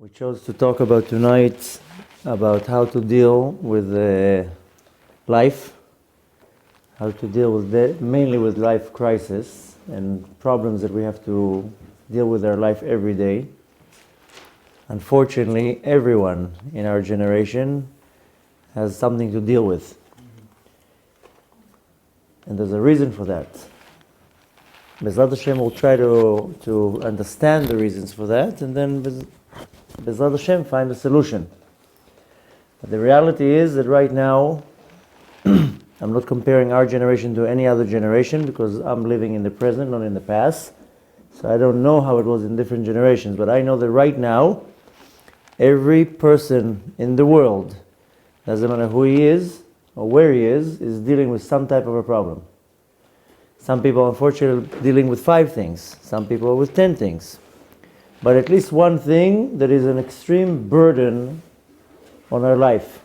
We chose to talk about tonight about how to deal with life, how to deal with mainly with life crisis and problems that we have to deal with our life every day. Unfortunately, everyone in our generation has something to deal with. And there's a reason for that. Bezrat Hashem will try to understand the reasons for that, and then Bezrat Hashem find a solution. But the reality is that right now, I'm not comparing our generation to any other generation because I'm living in the present, not in the past. So I don't know how it was in different generations, but I know that right now, every person in the world, doesn't matter who he is or where he is dealing with some type of a problem. Some people, unfortunately, are dealing with 5 things. Some people are with 10 things. But at least one thing that is an extreme burden on our life.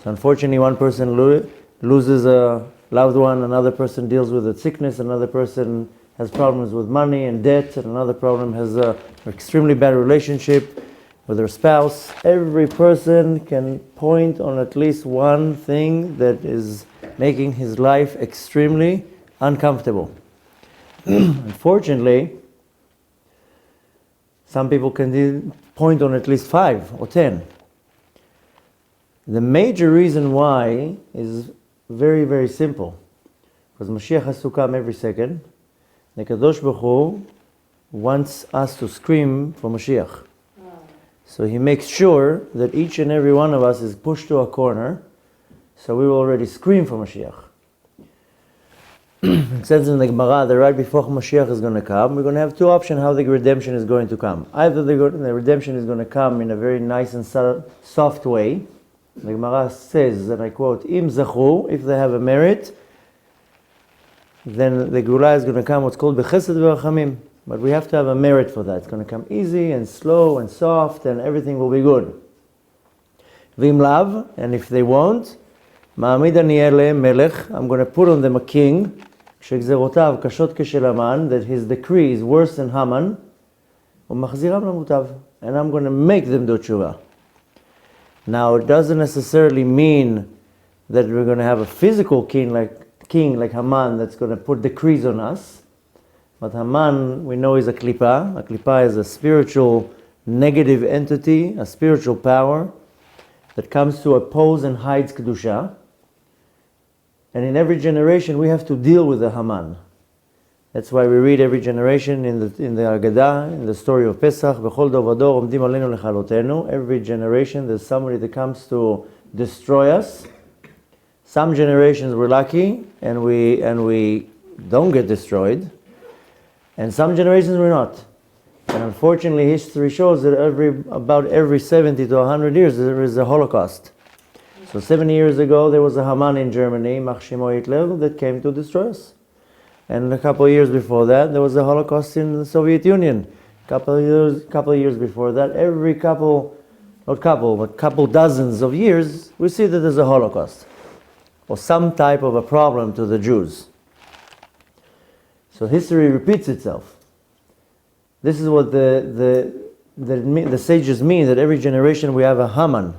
So unfortunately, one person loses a loved one, another person deals with a sickness, another person has problems with money and debt, and another problem has an extremely bad relationship with their spouse. Every person can point on at least one thing that is making his life extremely uncomfortable. Unfortunately, some people can point on at least 5 or 10. The major reason why is very, very simple. Because Mashiach has to come every second. The Kadosh Baruch Hu wants us to scream for Mashiach. So he makes sure that each and every one of us is pushed to a corner, so we will already scream for Mashiach. It says in the Gemara that right before Mashiach is going to come, we're going to have 2 options how the redemption is going to come. Either the redemption is going to come in a very nice and soft way. The Gemara says, and I quote, Im zachu, if they have a merit, then the Geula is going to come what's called bechesed v'rachamim. But we have to have a merit for that. It's going to come easy and slow and soft and everything will be good. V'im lav, and if they won't, ma'amid ani elehem melech, I'm going to put on them a king, shegzerotav kashot keshel Haman, that his decree is worse than Haman, u'machziram lamutav, and I'm going to make them do tshuva. Now, it doesn't necessarily mean that we're going to have a physical king like Haman that's going to put decrees on us. But Haman, we know, is a klipa. A klipa is a spiritual negative entity, a spiritual power that comes to oppose and hides kedusha. And in every generation, we have to deal with the Haman. That's why we read every generation in the Agadah, in the story of Pesach, B'chol dor v'dor omdim aleinu lechalotenu. Every generation, there's somebody that comes to destroy us. Some generations we're lucky, and we don't get destroyed. And some generations we're not. And unfortunately, history shows that about every 70 to 100 years there is a Holocaust. So 70 years ago there was a Haman in Germany, Mach Shemo Hitler, that came to destroy us. And a couple of years before that there was a Holocaust in the Soviet Union. Couple of years before that, couple dozens of years, we see that there's a Holocaust. Or some type of a problem to the Jews. So history repeats itself. This is what the sages mean, that every generation we have a Haman.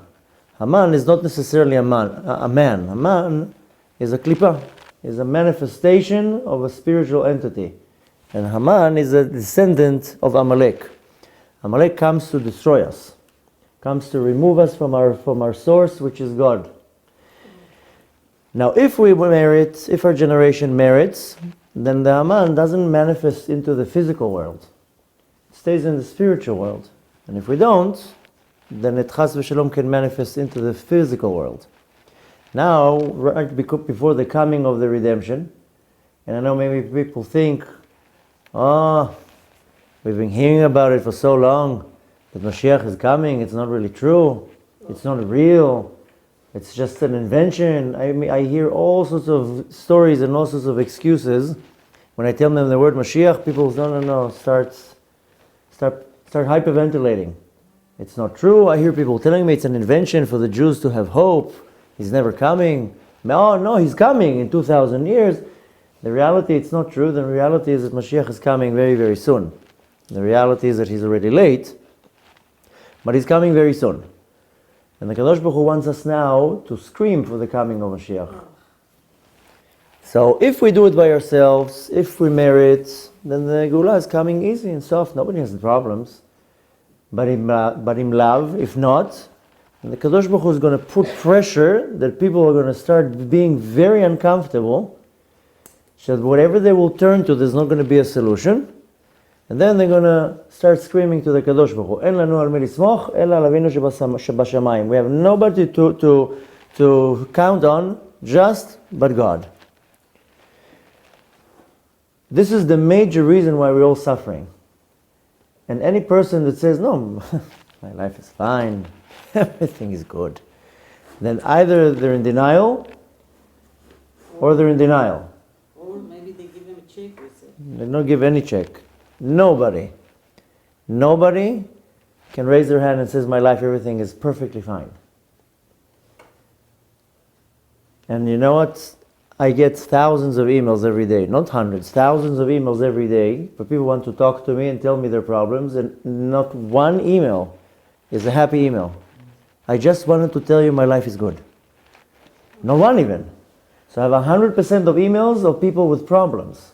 Haman is not necessarily a man. Haman is a klipa, is a manifestation of a spiritual entity. And Haman is a descendant of Amalek. Amalek comes to destroy us, comes to remove us from our source, which is God. Now, if our generation merits, then the Haman doesn't manifest into the physical world. It stays in the spiritual world. And if we don't, then it chas v'shalom can manifest into the physical world. Now, right before the coming of the redemption, and I know maybe people think, we've been hearing about it for so long, that Mashiach is coming, it's not really true, it's not real, it's just an invention. I hear all sorts of stories and all sorts of excuses. When I tell them the word Mashiach, people say, no, start hyperventilating. It's not true. I hear people telling me it's an invention for the Jews to have hope. He's never coming. No, he's coming in 2,000 years. The reality, it's not true. The reality is that Mashiach is coming very, very soon. The reality is that he's already late. But he's coming very soon. And the Kadosh Baruch Hu wants us now to scream for the coming of Mashiach. So if we do it by ourselves, if we merit, then the Geulah is coming easy and soft. Nobody has the problems. But in love, if not, and the Kadosh Baruch Hu is going to put pressure that people are going to start being very uncomfortable. So that whatever they will turn to, there's not going to be a solution. And then they're going to start screaming to the Kadosh Baruch Hu, "En lanu al mi lismoch, ela al Avinu shebashamayim." We have nobody to count on, just but God. This is the major reason why we're all suffering. And any person that says, "No, my life is fine, everything is good," then either they're in denial or they're in denial. Or maybe they give him a check. They don't give any check. Nobody can raise their hand and says, "My life, everything is perfectly fine." And you know what? I get thousands of emails every day, not hundreds, thousands of emails every day, but people want to talk to me and tell me their problems, and not one email is a happy email. I just wanted to tell you my life is good. Not one even. So I have 100% of emails of people with problems.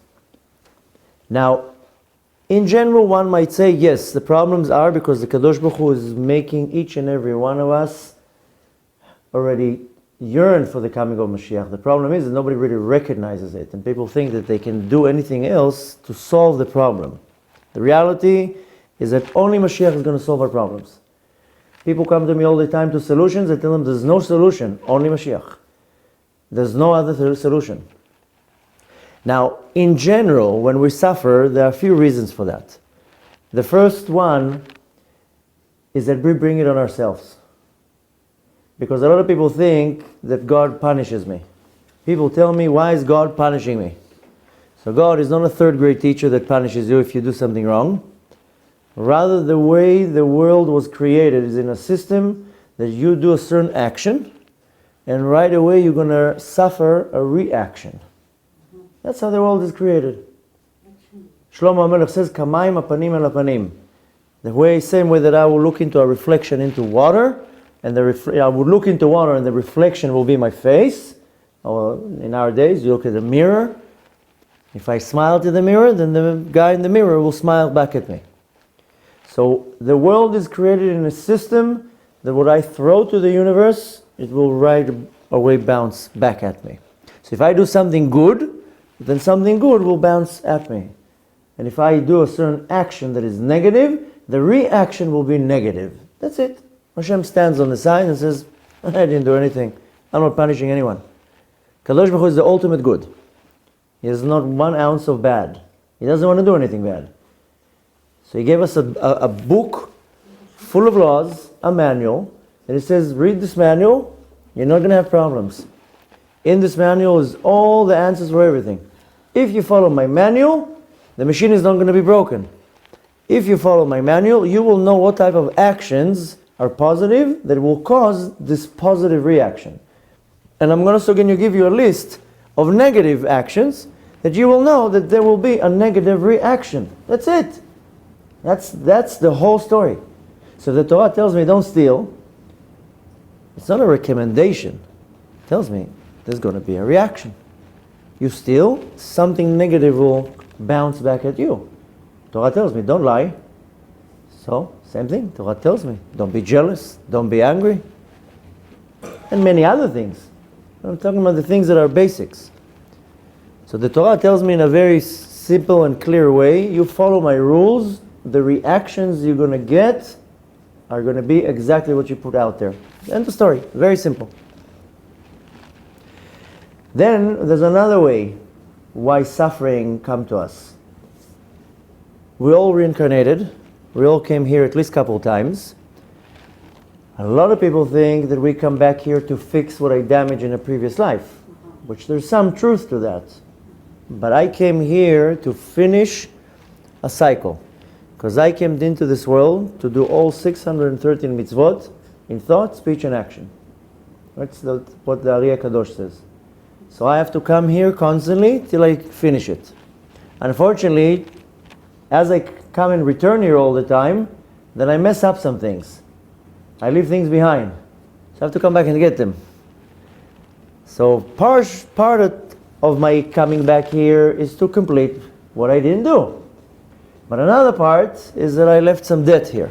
Now, in general, one might say, yes, the problems are because the Kadosh Baruch Hu is making each and every one of us already yearn for the coming of Mashiach. The problem is that nobody really recognizes it, and people think that they can do anything else to solve the problem. The reality is that only Mashiach is going to solve our problems. People come to me all the time to solutions. I tell them there's no solution, only Mashiach. There's no other solution. Now, in general, when we suffer, there are a few reasons for that. The first one is that we bring it on ourselves. Because a lot of people think that God punishes me. People tell me, why is God punishing me? So God is not a third grade teacher that punishes you if you do something wrong. Rather, the way the world was created is in a system that you do a certain action, and right away you're going to suffer a reaction. That's how the world is created. Shlomo HaMelech says, "Kamayim apanim el apanim." The same way that I will look into a reflection into water, and I would look into water and the reflection will be my face. Or in our days, you look at the mirror. If I smile to the mirror, then the guy in the mirror will smile back at me. So the world is created in a system that what I throw to the universe, it will right away bounce back at me. So if I do something good, then something good will bounce at me. And if I do a certain action that is negative, the reaction will be negative. That's it. Hashem stands on the side and says, "I didn't do anything. I'm not punishing anyone." Kadosh Baruch Hu is the ultimate good. He has not 1 ounce of bad. He doesn't want to do anything bad. So he gave us a book full of laws, a manual, and it says, read this manual, you're not going to have problems. In this manual is all the answers for everything. If you follow my manual, the machine is not going to be broken. If you follow my manual, you will know what type of actions are positive that will cause this positive reaction. And I'm also going to give you a list of negative actions that you will know that there will be a negative reaction. That's it. That's the whole story. So the Torah tells me don't steal. It's not a recommendation. It tells me there's going to be a reaction. You steal, something negative will bounce back at you. Torah tells me don't lie. So, same thing. Torah tells me don't be jealous, don't be angry, and many other things. I'm talking about the things that are basics. So the Torah tells me in a very simple and clear way, you follow my rules, the reactions you're going to get are going to be exactly what you put out there. End of story. Very simple. Then there's another way why suffering come to us. We all reincarnated. We all came here at least a couple of times. A lot of people think that we come back here to fix what I damaged in a previous life, which there's some truth to that. But I came here to finish a cycle. Because I came into this world to do all 613 mitzvot in thought, speech, and action. That's what the Ariya Kadosh says. So I have to come here constantly till I finish it. Unfortunately, as I come and return here all the time, then I mess up some things. I leave things behind. So I have to come back and get them. So part of my coming back here is to complete what I didn't do. But another part is that I left some debt here.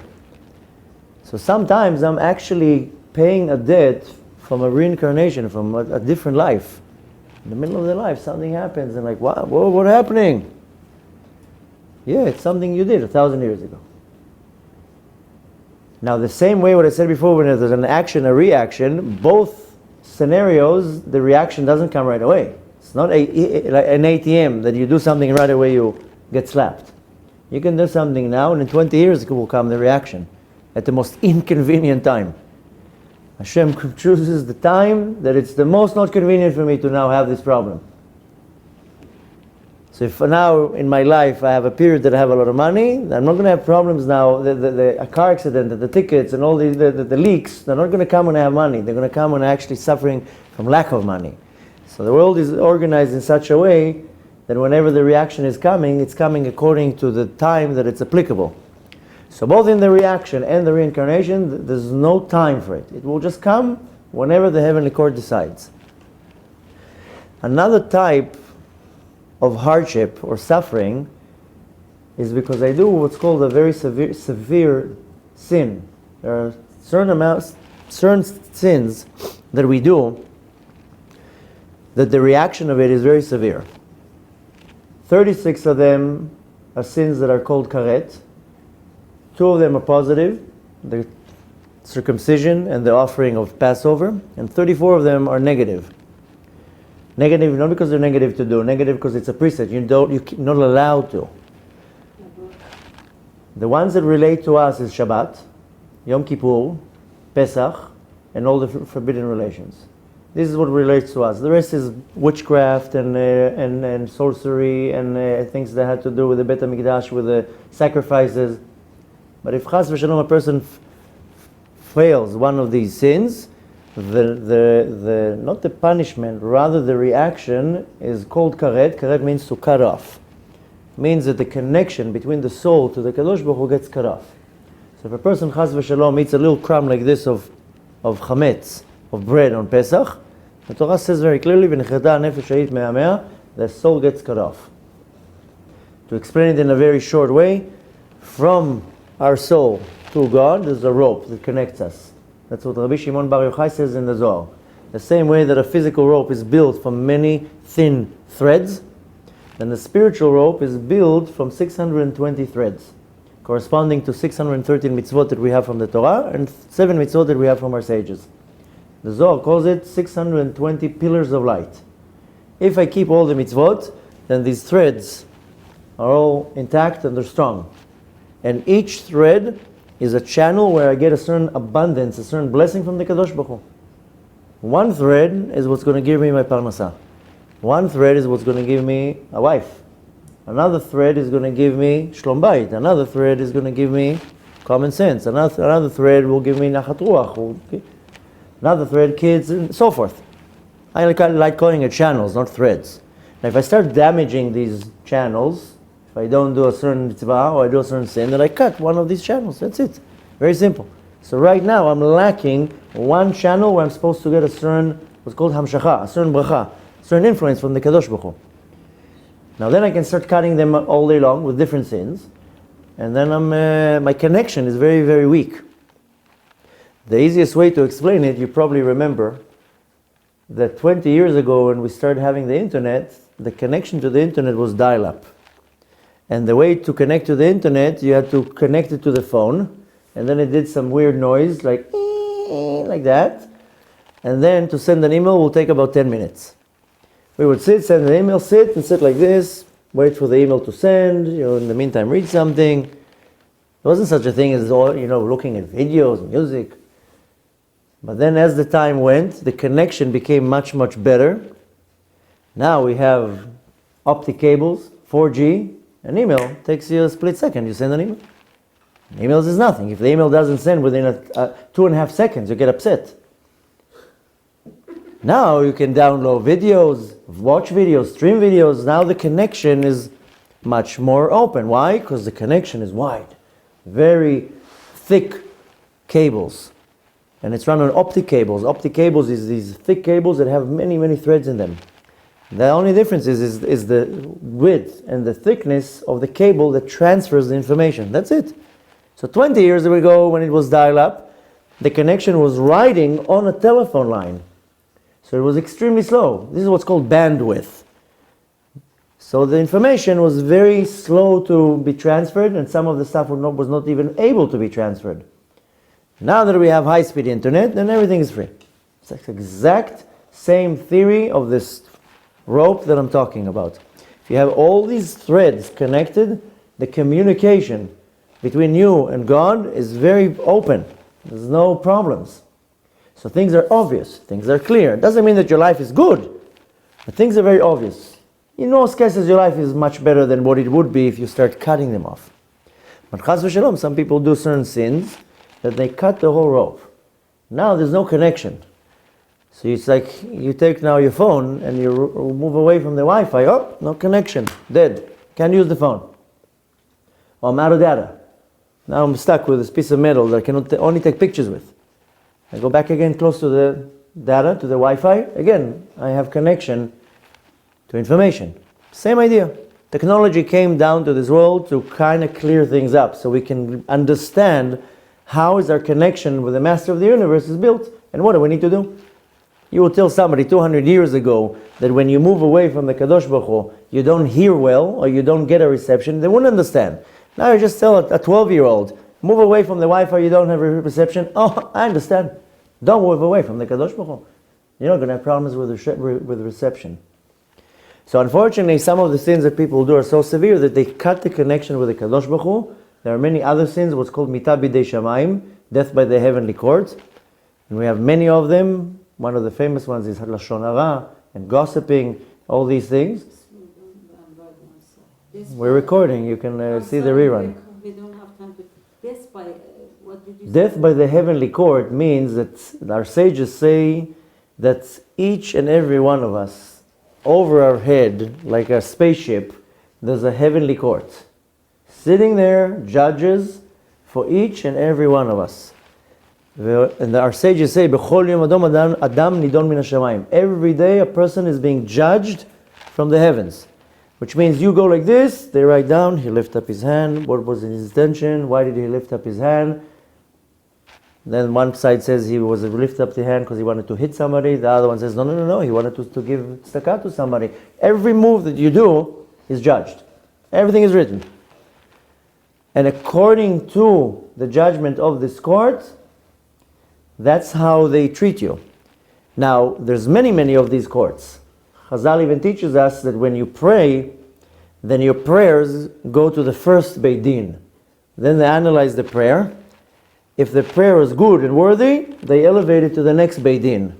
So sometimes I'm actually paying a debt from a reincarnation, from a different life. In the middle of the life, something happens and like, wow, what's happening? Yeah, it's something you did 1,000 years ago. Now the same way what I said before, when there's an action, a reaction, both scenarios, the reaction doesn't come right away. It's not like an ATM that you do something and right away you get slapped. You can do something now and in 20 years it will come the reaction at the most inconvenient time. Hashem chooses the time that it's the most not convenient for me to now have this problem. So if now in my life I have a period that I have a lot of money, I'm not going to have problems now. A car accident, the tickets and all the leaks, they're not going to come when I have money. They're going to come when I'm actually suffering from lack of money. So the world is organized in such a way that whenever the reaction is coming, it's coming according to the time that it's applicable. So both in the reaction and the reincarnation, there's no time for it. It will just come whenever the heavenly court decides. Another type of hardship or suffering is because I do what's called a very severe sin. There are certain sins that we do that the reaction of it is very severe. 36 of them are sins that are called karet. 2 of them are positive, the circumcision and the offering of Passover, and 34 of them are negative. Negative not because they're negative to do, negative because it's a precept. You're not allowed to. The ones that relate to us is Shabbat, Yom Kippur, Pesach, and all the forbidden relations. This is what relates to us. The rest is witchcraft and sorcery and things that had to do with the Beit HaMikdash, with the sacrifices. But if chas v'shalom a person fails one of these sins, the not the punishment, rather the reaction is called karet. Karet means to cut off. It means that the connection between the soul to the Kadosh Baruch Hu gets cut off. So if a person chas v'shalom eats a little crumb like this of chametz, of bread on Pesach, the Torah says very clearly, v'nechreta nefesh hayit me'amea, the soul gets cut off. To explain it in a very short way, from our soul to God, there's a rope that connects us. That's what Rabbi Shimon Bar Yochai says in the Zohar. The same way that a physical rope is built from many thin threads, then the spiritual rope is built from 620 threads, corresponding to 613 mitzvot that we have from the Torah and 7 mitzvot that we have from our sages. The Zohar calls it 620 pillars of light. If I keep all the mitzvot, then these threads are all intact and they're strong. And each thread is a channel where I get a certain abundance, a certain blessing from the Kadosh Baruch Hu. One thread is what's going to give me my parnasah. One thread is what's going to give me a wife. Another thread is going to give me shlom bayit. Another thread is going to give me common sense. Another thread will give me nachat ruach. Another thread, kids, and so forth. I like calling it channels, not threads. Now if I start damaging these channels, if I don't do a certain mitzvah or I do a certain sin, then I cut one of these channels. That's it. Very simple. So right now I'm lacking one channel where I'm supposed to get a certain, what's called hamshacha, a certain bracha, a certain influence from the Kadosh Baruch Hu. Now then I can start cutting them all day long with different sins, and then my connection is very, very weak. The easiest way to explain it, you probably remember that 20 years ago when we started having the internet, the connection to the internet was dial-up. And the way to connect to the internet, you had to connect it to the phone, and then it did some weird noise, like that. And then to send an email will take about 10 minutes. We would send an email, sit like this, wait for the email to send, in the meantime read something. There wasn't such a thing as looking at videos, music. But then as the time went, the connection became much, much better. Now we have optic cables, 4G. An email takes you a split second. You send an email. Emails is nothing. If the email doesn't send within 2.5 seconds, you get upset. Now you can download videos, watch videos, stream videos. Now the connection is much more open. Why? Because the connection is wide. Very thick cables. And it's run on optic cables. Optic cables is these thick cables that have many, many threads in them. The only difference is the width and the thickness of the cable that transfers the information. That's it. So 20 years ago, when it was dial-up, the connection was riding on a telephone line. So it was extremely slow. This is what's called bandwidth. So the information was very slow to be transferred, and some of the stuff was not even able to be transferred. Now that we have high-speed internet, then everything is free. It's the exact same theory of this rope that I'm talking about. If you have all these threads connected, the communication between you and God is very open. There's no problems. So things are obvious, things are clear. It doesn't mean that your life is good, but things are very obvious. In most cases, your life is much better than what it would be if you start cutting them off. But chas v'shalom, some people do certain sins that they cut the whole rope. Now there's no connection. So it's like you take now your phone and you move away from the Wi-Fi. Oh, no connection, dead. Can't use the phone. Or I'm out of data. Now I'm stuck with this piece of metal that I can only take pictures with. I go back again close to the data, to the Wi-Fi. Again, I have connection to information. Same idea. Technology came down to this world to kind of clear things up so we can understand how is our connection with the Master of the Universe is built and what do we need to do. You will tell somebody 200 years ago that when you move away from the Kadosh Baruch Hu, you don't hear well or you don't get a reception, they wouldn't understand. Now you just tell a 12-year-old, move away from the Wi-Fi, you don't have a reception. Oh, I understand. Don't move away from the Kadosh Baruch Hu. You're not going to have problems with reception. So unfortunately, some of the sins that people do are so severe that they cut the connection with the Kadosh Baruch Hu. There are many other sins, what's called mitah b'dei shamayim, death by the heavenly court. And we have many of them. One of the famous ones is lashon hara and gossiping, all these things. We're recording, you can see the rerun. We don't have time to. Death by, what did you say? Death by the heavenly court means that our sages say that each and every one of us, over our head, like a spaceship, there's a heavenly court. Sitting there, judges for each and every one of us. And our sages say, "B'chol yom adam nidon min hashamayim." Every day a person is being judged from the heavens. Which means you go like this, they write down, he lifted up his hand, what was his intention, why did he lift up his hand? Then one side says he was lift up the hand because he wanted to hit somebody, the other one says, no, he wanted to give tzedakah to somebody. Every move that you do is judged. Everything is written. And according to the judgment of this court, that's how they treat you. Now, there's many of these courts. Chazal even teaches us that when you pray, then your prayers go to the first Beit Din. Then they analyze the prayer. If the prayer is good and worthy, they elevate it to the next Beit Din.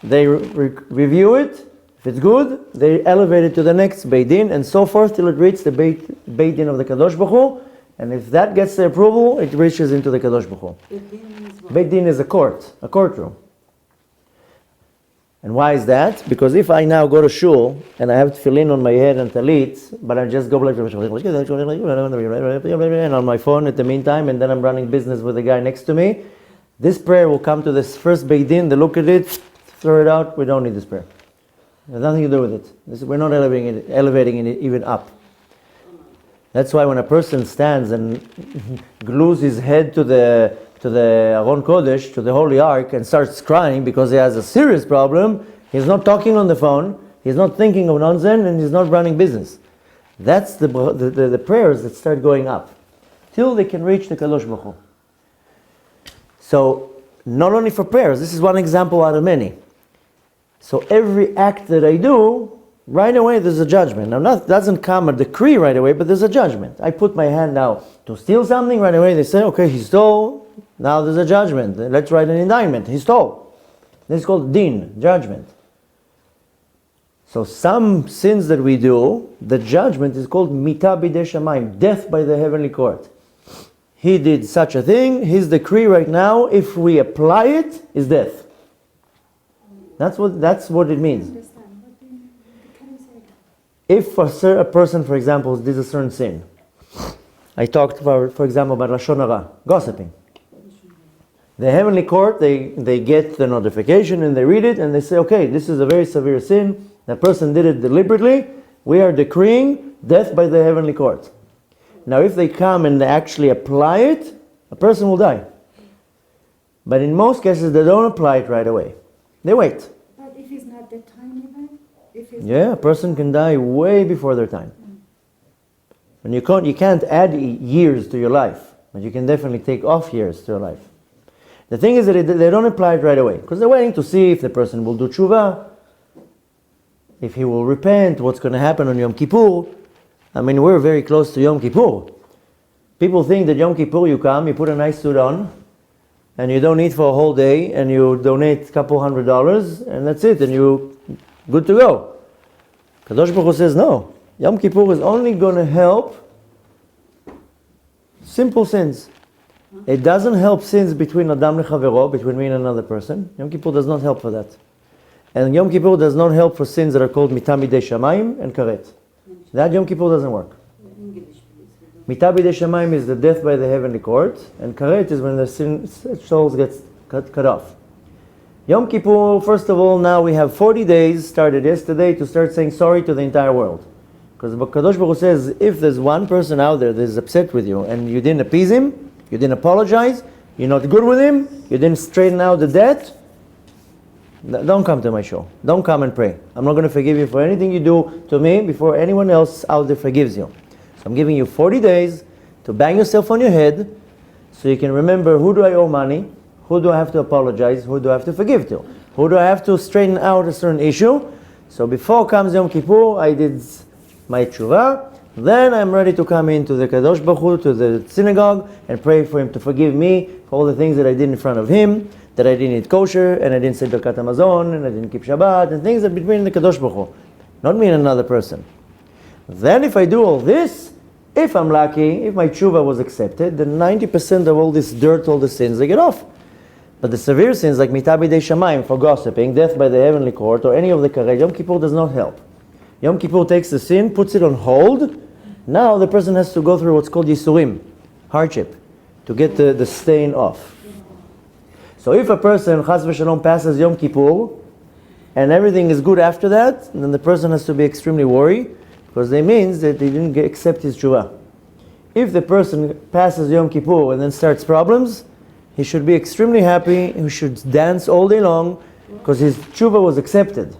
They review it. If it's good, they elevate it to the next Beit Din, and so forth till it reaches the Beit Din of the Kadosh Baruch Hu. And if that gets the approval, it reaches into the Kadosh Baruch Hu. Beit Din is a courtroom. And why is that? Because if I now go to shul and I have tefillin on my head and talit, but I just go like and on my phone at the meantime, and then I'm running business with the guy next to me, this prayer will come to this first Beit Din, they look at it, throw it out, we don't need this prayer. It has nothing to do with it. We're not elevating it even up. That's why when a person stands and glues his head to the Aron Kodesh, to the Holy Ark, and starts crying because he has a serious problem, he's not talking on the phone, he's not thinking of nonsense, and he's not running business. That's the prayers that start going up, till they can reach the Kadosh Baruch Hu. So, not only for prayers, this is one example out of many. So every act that I do, right away there's a judgment. Now, doesn't come a decree right away, but there's a judgment. I put my hand now to steal something, right away they say, okay, he stole. Now there's a judgment. Let's write an indictment. He stole. This is called din, judgment. So some sins that we do, the judgment is called mitah b'dei shamayim, death by the heavenly court. He did such a thing, his decree right now, if we apply it, is death. That's what it means. If a person, for example, did a certain sin, I talked, for example, about lashon hara, gossiping. The heavenly court, they get the notification and they read it and they say, okay, this is a very severe sin. That person did it deliberately. We are decreeing death by the heavenly court. Now, if they come and they actually apply it, a person will die. But in most cases, they don't apply it right away. They wait. But if it's not the time even? Yeah, a person can die way before their time. And you can't add years to your life, but you can definitely take off years to your life. The thing is that they don't apply it right away, because they're waiting to see if the person will do tshuva, if he will repent, what's going to happen on Yom Kippur. I mean, we're very close to Yom Kippur. People think that Yom Kippur, you come, you put a nice suit on, and you don't eat for a whole day, and you donate a couple $100, and that's it, and you're good to go. Kadosh Baruch Hu says, no. Yom Kippur is only going to help simple sins. It doesn't help sins between Adam lechavero, between me and another person. Yom Kippur does not help for that. And Yom Kippur does not help for sins that are called Mitah Midei Shamayim and Karet. That Yom Kippur doesn't work. Mitah Midei Shamayim is the death by the heavenly court, and Karet is when the souls get cut off. Yom Kippur, first of all, now we have 40 days, started yesterday, to start saying sorry to the entire world. Because Kadosh Baruch Hu says, if there's one person out there that is upset with you, and you didn't appease him, you didn't apologize, you're not good with him, you didn't straighten out the debt, don't come to my show. Don't come and pray. I'm not going to forgive you for anything you do to me before anyone else out there forgives you. So I'm giving you 40 days to bang yourself on your head so you can remember, who do I owe money? Who do I have to apologize? Who do I have to forgive to? Who do I have to straighten out a certain issue? So before comes Yom Kippur, I did my tshuva. Then I'm ready to come into the Kadosh Baruch Hu, to the synagogue, and pray for him to forgive me for all the things that I did in front of him, that I didn't eat kosher, and I didn't say Birkat Hamazon, and I didn't keep Shabbat, and things that between the Kadosh Baruch Hu, not me and another person. Then if I do all this, if I'm lucky, if my tshuva was accepted, then 90% of all this dirt, all the sins, they get off. But the severe sins like Mitah B'dei Shamayim, for gossiping, death by the heavenly court, or any of the karet, Yom Kippur does not help. Yom Kippur takes the sin, puts it on hold. Now the person has to go through what's called Yisurim, hardship, to get the stain off. So if a person, Chas v'Shalom, passes Yom Kippur, and everything is good after that, then the person has to be extremely worried, because it means that he didn't accept his tshuva. If the person passes Yom Kippur and then starts problems, he should be extremely happy, he should dance all day long, because his tshuva was accepted.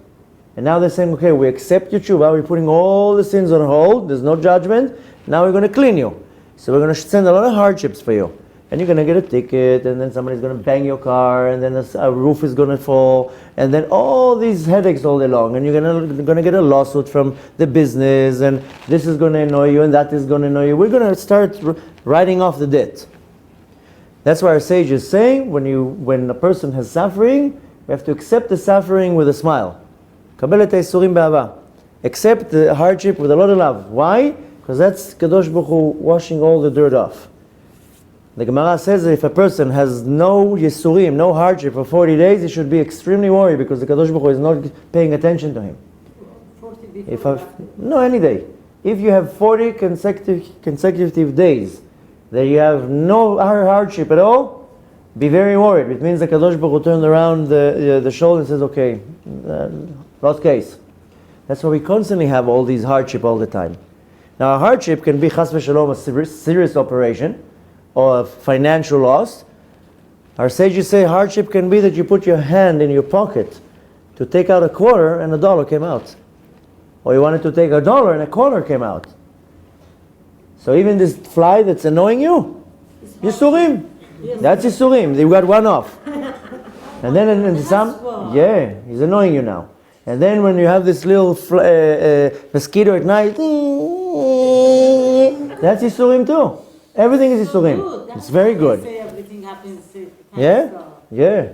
And now they're saying, okay, we accept your tshuva, we're putting all the sins on hold, there's no judgment, now we're going to clean you. So we're going to send a lot of hardships for you. And you're going to get a ticket, and then somebody's going to bang your car, and then a roof is going to fall, and then all these headaches all day long, and you're going to get a lawsuit from the business, and this is going to annoy you, and that is going to annoy you. We're going to start writing off the debt. That's why our sages say, when a person has suffering, we have to accept the suffering with a smile. Kabbalah and Zohar. Accept the hardship with a lot of love. Why? Because that's Kadosh Baruch Hu washing all the dirt off. The Gemara says that if a person has no Yisurim, no hardship for 40 days, he should be extremely worried because the Kadosh Baruch Hu is not paying attention to him. 40 no, any day. If you have 40 consecutive days that you have no hardship at all, be very worried. It means the Kadosh Baruch Hu turned around the shoulder and says, okay, lost case. That's why we constantly have all these hardship all the time. Now, a hardship can be chas v'shalom, a serious operation, or a financial loss. Our sages say hardship can be that you put your hand in your pocket to take out a quarter and $1 came out. Or you wanted to take $1 and a quarter came out. So even this fly that's annoying you, Yisurim. Yes. That's Yisurim. You got one off. And then in some, he's annoying you now. And then when you have this little mosquito at night, that's Yisurim too. Everything is Yisurim. It's very good. Say everything happens. Yeah.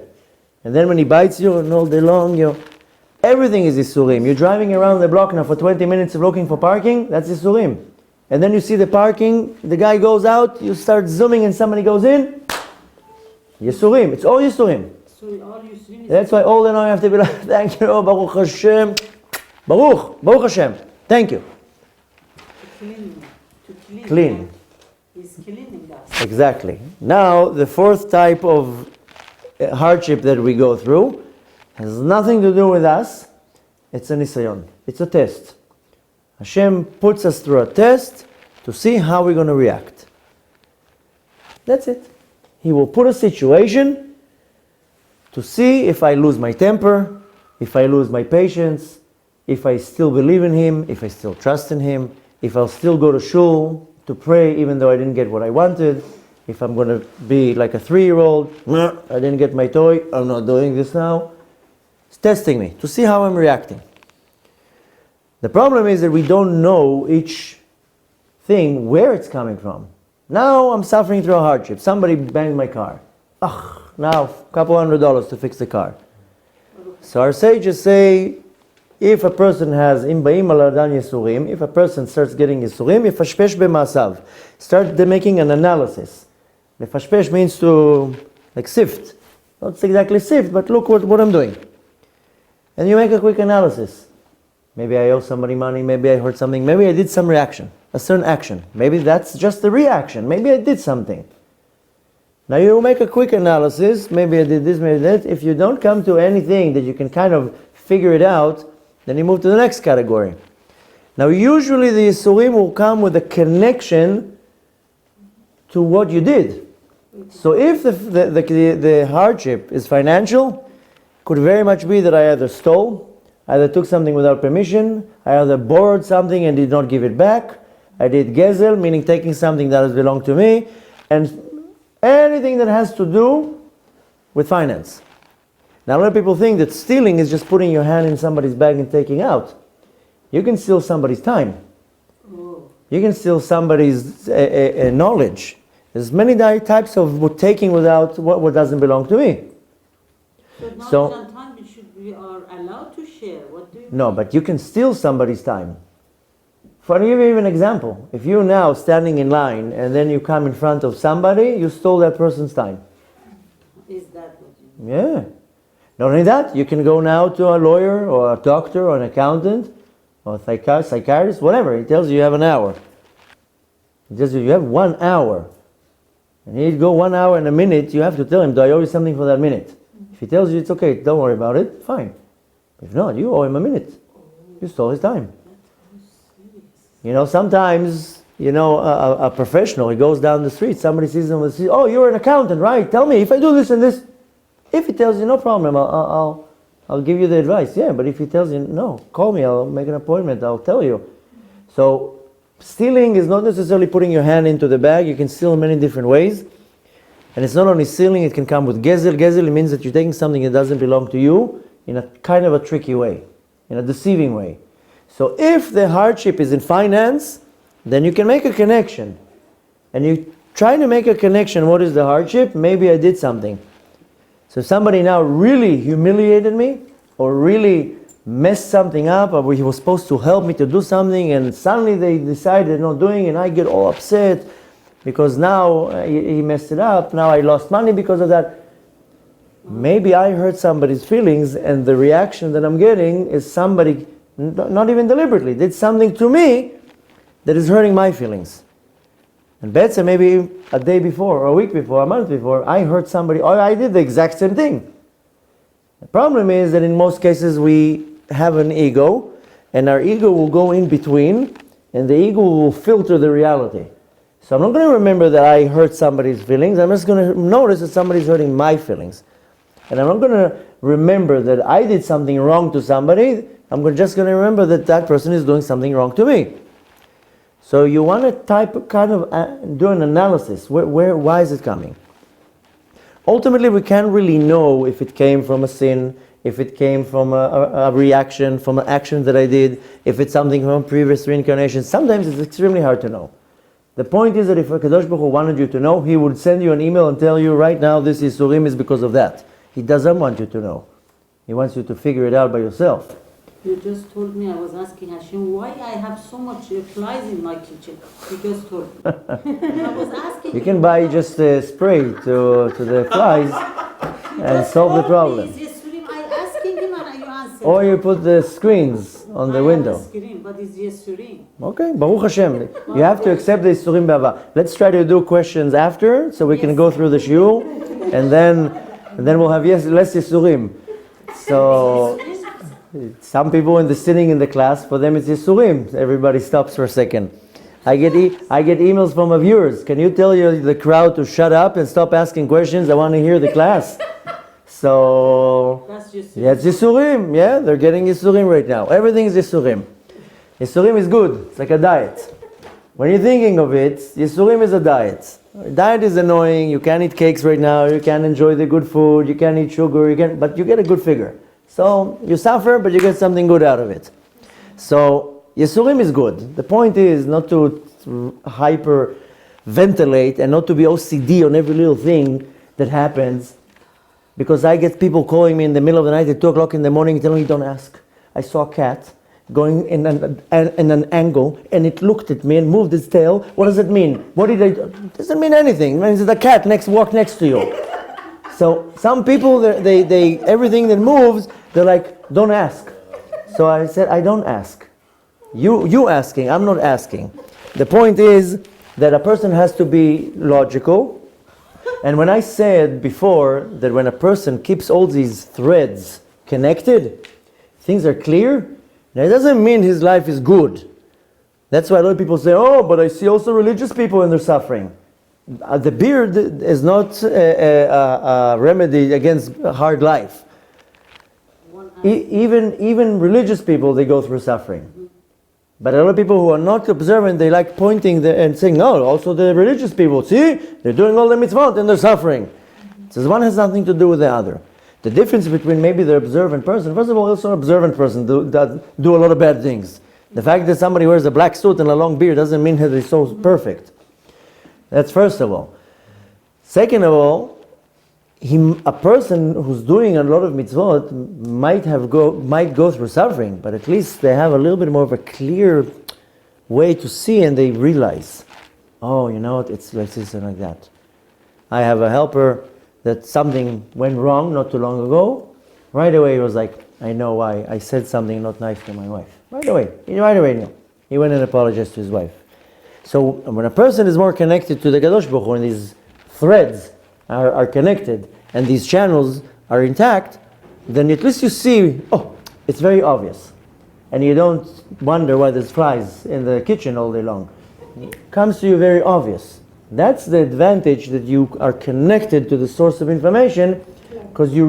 And then when he bites you and all day long, everything is Yisurim. You're driving around the block now for 20 minutes looking for parking, that's Yisurim. And then you see the parking, the guy goes out, you start zooming and somebody goes in, Yisurim. It's all Yisurim. So all Yisurim. That's why all the time you have to be like, thank you, Baruch Hashem. Baruch Hashem. Thank you. To Clean. He's cleaning us. Exactly. Now, the fourth type of hardship that we go through has nothing to do with us. It's a nisayon. It's a test. Hashem puts us through a test to see how we're going to react. That's it. He will put a situation to see if I lose my temper, if I lose my patience, if I still believe in Him, if I still trust in Him, if I'll still go to shul to pray even though I didn't get what I wanted, if I'm going to be like a 3-year-old, I didn't get my toy, I'm not doing this now. It's testing me to see how I'm reacting. The problem is that we don't know each thing where it's coming from. Now I'm suffering through a hardship. Somebody banged my car. Now a couple $100 to fix the car. So our sages say, if a person has if a person starts getting yisurim, yefashpesh b'maasav, start making an analysis. Yefashpesh means to sift. Not exactly sift, but look what I'm doing. And you make a quick analysis. Maybe I owe somebody money, maybe I heard something, maybe I did some reaction, a certain action. Maybe that's just the reaction, maybe I did something. Now you make a quick analysis, maybe I did this, maybe that. If you don't come to anything that you can kind of figure it out, then you move to the next category. Now usually the Yisurim will come with a connection to what you did. So if the hardship is financial, could very much be that I either stole, either took something without permission, I either borrowed something and did not give it back, I did gezel, meaning taking something that has belonged to me, and anything that has to do with finance. Now a lot of people think that stealing is just putting your hand in somebody's bag and taking out. You can steal somebody's time. You can steal somebody's knowledge. There's many types of taking without what doesn't belong to me. So sometimes we are allowed to share. What do you No, mean? but you can steal somebody's time. For give you an example. If you're now standing in line and then you come in front of somebody, you stole that person's time. Is that what you mean? Yeah. Not only that, you can go now to a lawyer or a doctor or an accountant or a psychiatrist, whatever. He tells you have an hour. He tells you have 1 hour. And you go 1 hour and a minute, you have to tell him, do I owe you something for that minute? If he tells you it's okay, don't worry about it, fine. If not, you owe him a minute. You stole his time. Sometimes, a professional, he goes down the street, somebody sees him and says, oh, you're an accountant, right? Tell me, if I do this and this. If he tells you, no problem, I'll give you the advice. Yeah, but if he tells you, no, call me, I'll make an appointment, I'll tell you. So, stealing is not necessarily putting your hand into the bag. You can steal in many different ways. And it's not only stealing, it can come with gezel. Gezel means that you're taking something that doesn't belong to you in a kind of a tricky way, in a deceiving way. So if the hardship is in finance, then you can make a connection. And you try to make a connection, what is the hardship? Maybe I did something. So somebody now really humiliated me, or really messed something up, or he was supposed to help me to do something, and suddenly they decided they're not doing it, and I get all upset, because now he messed it up, now I lost money because of that. Maybe I hurt somebody's feelings, and the reaction that I'm getting is somebody, not even deliberately, did something to me that is hurting my feelings. And Betsy, maybe a day before, or a week before, a month before, I hurt somebody, or I did the exact same thing. The problem is that in most cases we have an ego, and our ego will go in between, and the ego will filter the reality. So I'm not going to remember that I hurt somebody's feelings, I'm just going to notice that somebody's hurting my feelings. And I'm not going to remember that I did something wrong to somebody, I'm just going to remember that that person is doing something wrong to me. So you want to do an analysis. Why is it coming? Ultimately, we can't really know if it came from a sin, if it came from a reaction, from an action that I did, if it's something from previous reincarnation. Sometimes it's extremely hard to know. The point is that if Kadosh Baruch Hu wanted you to know, He would send you an email and tell you, right now, this Yisurim is because of that. He doesn't want you to know. He wants you to figure it out by yourself. You just told me, I was asking Hashem, why I have so much flies in my kitchen. You just told me. I was asking. You can buy just a spray to the flies and solve the problem. I asking him and you answer. Or you put the screens on the window. Screen, but it's Yisurim. Okay, Baruch Hashem. You have to accept the Yisurim B'Ava. Let's try to do questions after, so we can go through the shiur, and then and then we'll have less Yisurim. So some people sitting in the class, for them it's Yisurim. Everybody stops for a second. I get emails from my viewers. Can you tell the crowd to shut up and stop asking questions? I want to hear the class. So yeah, it's Yisurim. Yeah, they're getting Yisurim right now. Everything is Yisurim. Yisurim is good. It's like a diet. When you're thinking of it, Yisurim is a diet. Diet is annoying. You can't eat cakes right now. You can't enjoy the good food. You can't eat sugar. But you get a good figure. So you suffer, but you get something good out of it. So Yisurim is good. The point is not to hyper ventilate and not to be OCD on every little thing that happens. Because I get people calling me in the middle of the night at 2 o'clock in the morning telling me, don't ask. I saw a cat going in an angle and it looked at me and moved its tail. What does it mean? What did I do? It doesn't mean anything. It means the cat walked next to you. So some people, they everything that moves, they're like, don't ask. So I said, I don't ask. You asking, I'm not asking. The point is that a person has to be logical. And when I said before that when a person keeps all these threads connected, things are clear, that doesn't mean his life is good. That's why a lot of people say, oh, but I see also religious people and they're suffering. The beard is not a remedy against a hard life. Even religious people, they go through suffering. But a lot of people who are not observant, they like pointing and saying, no, also the religious people, see, they're doing all the mitzvot and they're suffering. So one has nothing to do with the other. The difference between maybe the observant person, first of all, also an observant person do a lot of bad things. The fact that somebody wears a black suit and a long beard doesn't mean that he's so perfect. That's first of all. Second of all, a person who's doing a lot of mitzvot might go through suffering, but at least they have a little bit more of a clear way to see, and they realize, oh, you know what, it's like this and like that. I have a helper that something went wrong not too long ago. Right away he was like, I know why I said something not nice to my wife. Right away knew. He went and apologized to his wife. So when a person is more connected to the Kadosh Baruch Hu, and these threads are connected and these channels are intact, then at least you see, oh, it's very obvious. And you don't wonder why there's flies in the kitchen all day long. It comes to you very obvious. That's the advantage, that you are connected to the source of information, because you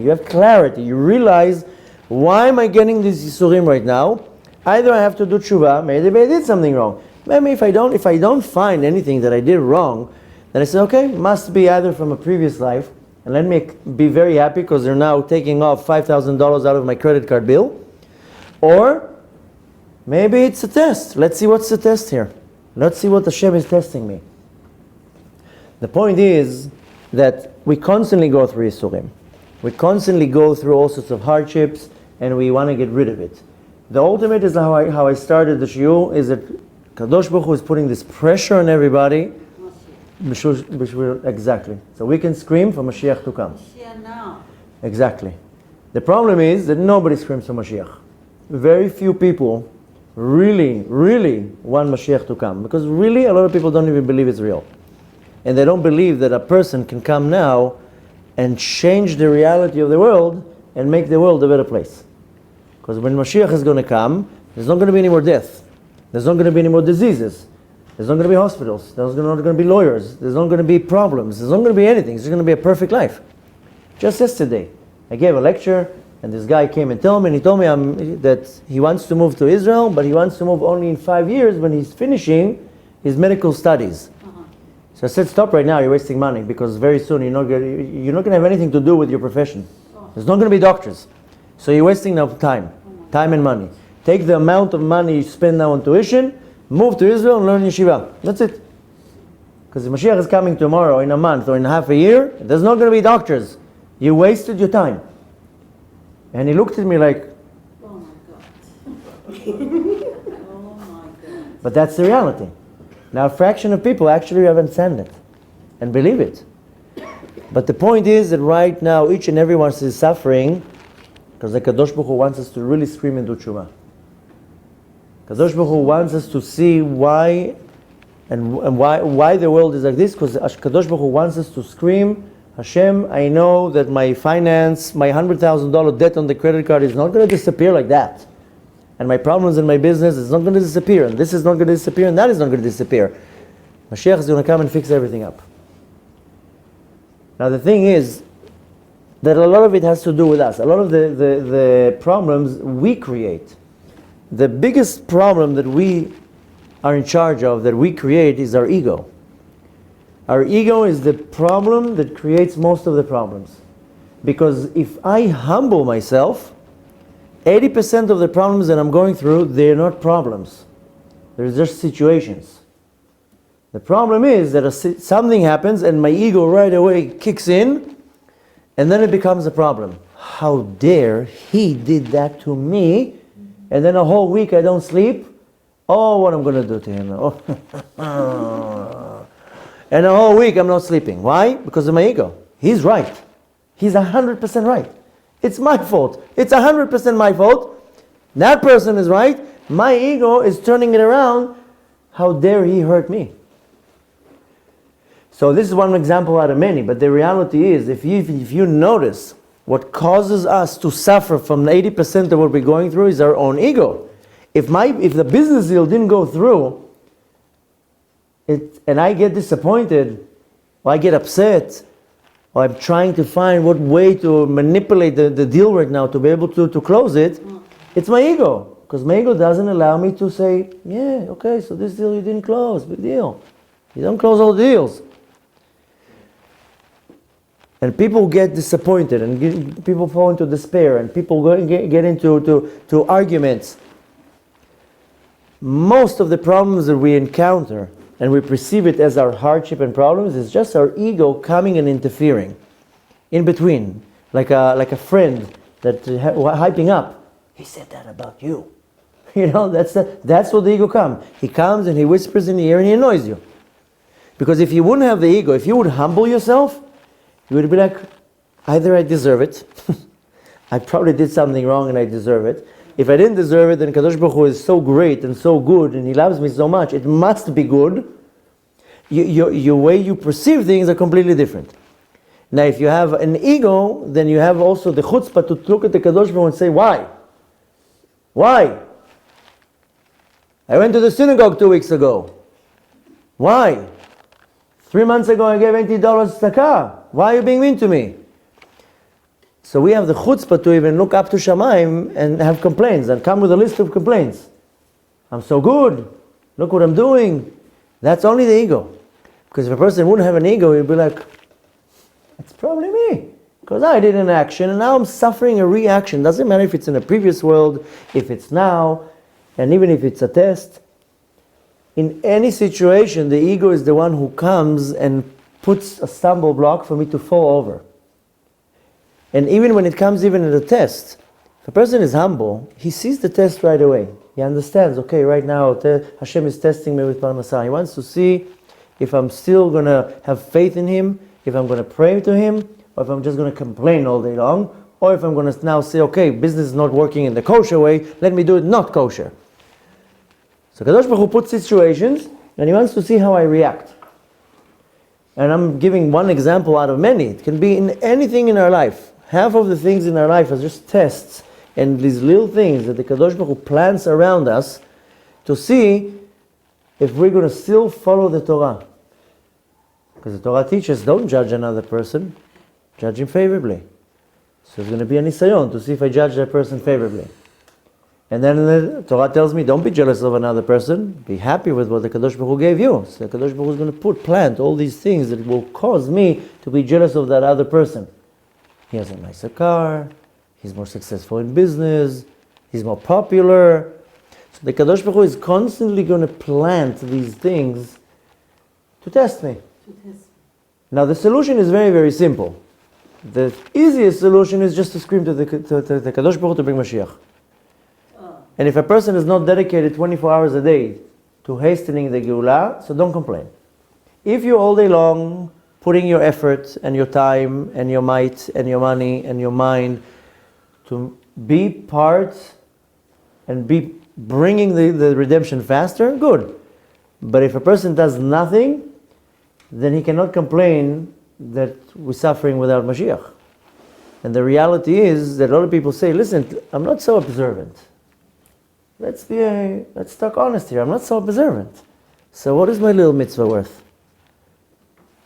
have clarity. You realize, why am I getting these yisurim right now? Either I have to do tshuva, maybe I did something wrong. Maybe if I don't find anything that I did wrong, then I say, okay, must be either from a previous life, and let me be very happy because they're now taking off $5,000 out of my credit card bill, or maybe it's a test. Let's see what's the test here. Let's see what Hashem is testing me. The point is that we constantly go through Yisurim. We constantly go through all sorts of hardships, and we want to get rid of it. The ultimate is how I started the shiur, is that Kadosh Baruch Hu is putting this pressure on everybody. Exactly. So we can scream for Mashiach to come. Now. Exactly. The problem is that nobody screams for Mashiach. Very few people really want Mashiach to come. Because really, a lot of people don't even believe it's real. And they don't believe that a person can come now and change the reality of the world and make the world a better place. Because when Mashiach is going to come, there's not going to be any more death. There's not going to be any more diseases. There's not going to be hospitals. There's not going to be lawyers. There's not going to be problems. There's not going to be anything. It's going to be a perfect life. Just yesterday, I gave a lecture, and this guy came and told me that he wants to move to Israel, but he wants to move only in 5 years when he's finishing his medical studies. So I said, stop right now. You're wasting money, because very soon you're not going to have anything to do with your profession. There's not going to be doctors. So you're wasting now time and money. Take the amount of money you spend now on tuition, move to Israel and learn yeshiva. That's it. Because if Mashiach is coming tomorrow, in a month, or in half a year, there's not going to be doctors. You wasted your time. And he looked at me like, oh my God. Oh my God. But that's the reality. Now a fraction of people actually understand it and believe it. But the point is that right now each and every one is suffering because the Kadosh Baruch Hu wants us to really scream and do tshuva. Kadosh Baruch Hu wants us to see why the world is like this, because Kadosh Baruch Hu wants us to scream Hashem, I know that my finance, my $100,000 debt on the credit card is not going to disappear like that. And my problems in my business is not going to disappear. And this is not going to disappear. And that is not going to disappear. Mashiach is going to come and fix everything up. Now the thing is that a lot of it has to do with us. A lot of the problems we create. The biggest problem that we are in charge of, that we create, is our ego. Our ego is the problem that creates most of the problems. Because if I humble myself, 80% of the problems that I'm going through, they're not problems. They're just situations. The problem is that something happens and my ego right away kicks in, and then it becomes a problem. How dare he did that to me, and then a whole week I don't sleep? Oh, what I'm going to do to him. Oh. And a whole week I'm not sleeping. Why? Because of my ego. He's right. He's 100% right. It's my fault. It's 100% my fault. That person is right. My ego is turning it around. How dare he hurt me? So this is one example out of many. But the reality is, if you notice, what causes us to suffer from 80% of what we're going through is our own ego. If the business deal didn't go through, and I get disappointed, or I get upset, or I'm trying to find what way to manipulate the deal right now to be able to close it, it's my ego. Because my ego doesn't allow me to say, yeah, okay, so this deal you didn't close, big deal. You don't close all deals. And people get disappointed, and people fall into despair, and people get into arguments. Most of the problems that we encounter, and we perceive it as our hardship and problems, is just our ego coming and interfering in between, like a friend that hyping up. He said that about you. That's what the ego comes. He comes and he whispers in the ear and he annoys you. Because if you wouldn't have the ego, if you would humble yourself, you would be like, either I deserve it, I probably did something wrong and I deserve it. If I didn't deserve it, then Kadosh Baruch Hu is so great and so good and He loves me so much, it must be good. Your way you perceive things are completely different. Now, if you have an ego, then you have also the chutzpah to look at the Kadosh Baruch Hu and say, why? Why? I went to the synagogue 2 weeks ago. Why? 3 months ago I gave $80 tzedakah. Why are you being mean to me? So we have the chutzpah to even look up to Shamayim and have complaints and come with a list of complaints. I'm so good. Look what I'm doing. That's only the ego. Because if a person wouldn't have an ego, he'd be like, it's probably me. Because I did an action and now I'm suffering a reaction. Doesn't matter if it's in a previous world, if it's now, and even if it's a test. In any situation, the ego is the one who comes and puts a stumble block for me to fall over. And even when it comes even at a test, if a person is humble, he sees the test right away. He understands, okay, right now Hashem is testing me with Parnasah. He wants to see if I'm still going to have faith in Him, if I'm going to pray to Him, or if I'm just going to complain all day long, or if I'm going to now say, okay, business is not working in the kosher way, let me do it not kosher. So Kadosh Baruch Hu puts situations, and He wants to see how I react. And I'm giving one example out of many. It can be in anything in our life. Half of the things in our life are just tests, and these little things that the Kadosh Baruch Hu plants around us to see if we're going to still follow the Torah. Because the Torah teaches, don't judge another person, judge him favorably. So there's going to be a nisayon to see if I judge that person favorably. And then the Torah tells me, don't be jealous of another person, be happy with what the Kadosh Baruch Hu gave you. So the Kadosh Baruch Hu is going to plant all these things that will cause me to be jealous of that other person. He has a nicer car, he's more successful in business, he's more popular. So the Kadosh Baruch Hu is constantly going to plant these things to test me. Now the solution is very, very simple. The easiest solution is just to scream to the Kadosh Baruch Hu to bring Mashiach. And if a person is not dedicated 24 hours a day to hastening the Geulah, so don't complain. If you all day long putting your effort and your time and your might and your money and your mind to be part and be bringing the redemption faster, good. But if a person does nothing, then he cannot complain that we're suffering without Mashiach. And the reality is that a lot of people say, listen, I'm not so observant. Let's talk honest here. I'm not so observant. So what is my little mitzvah worth?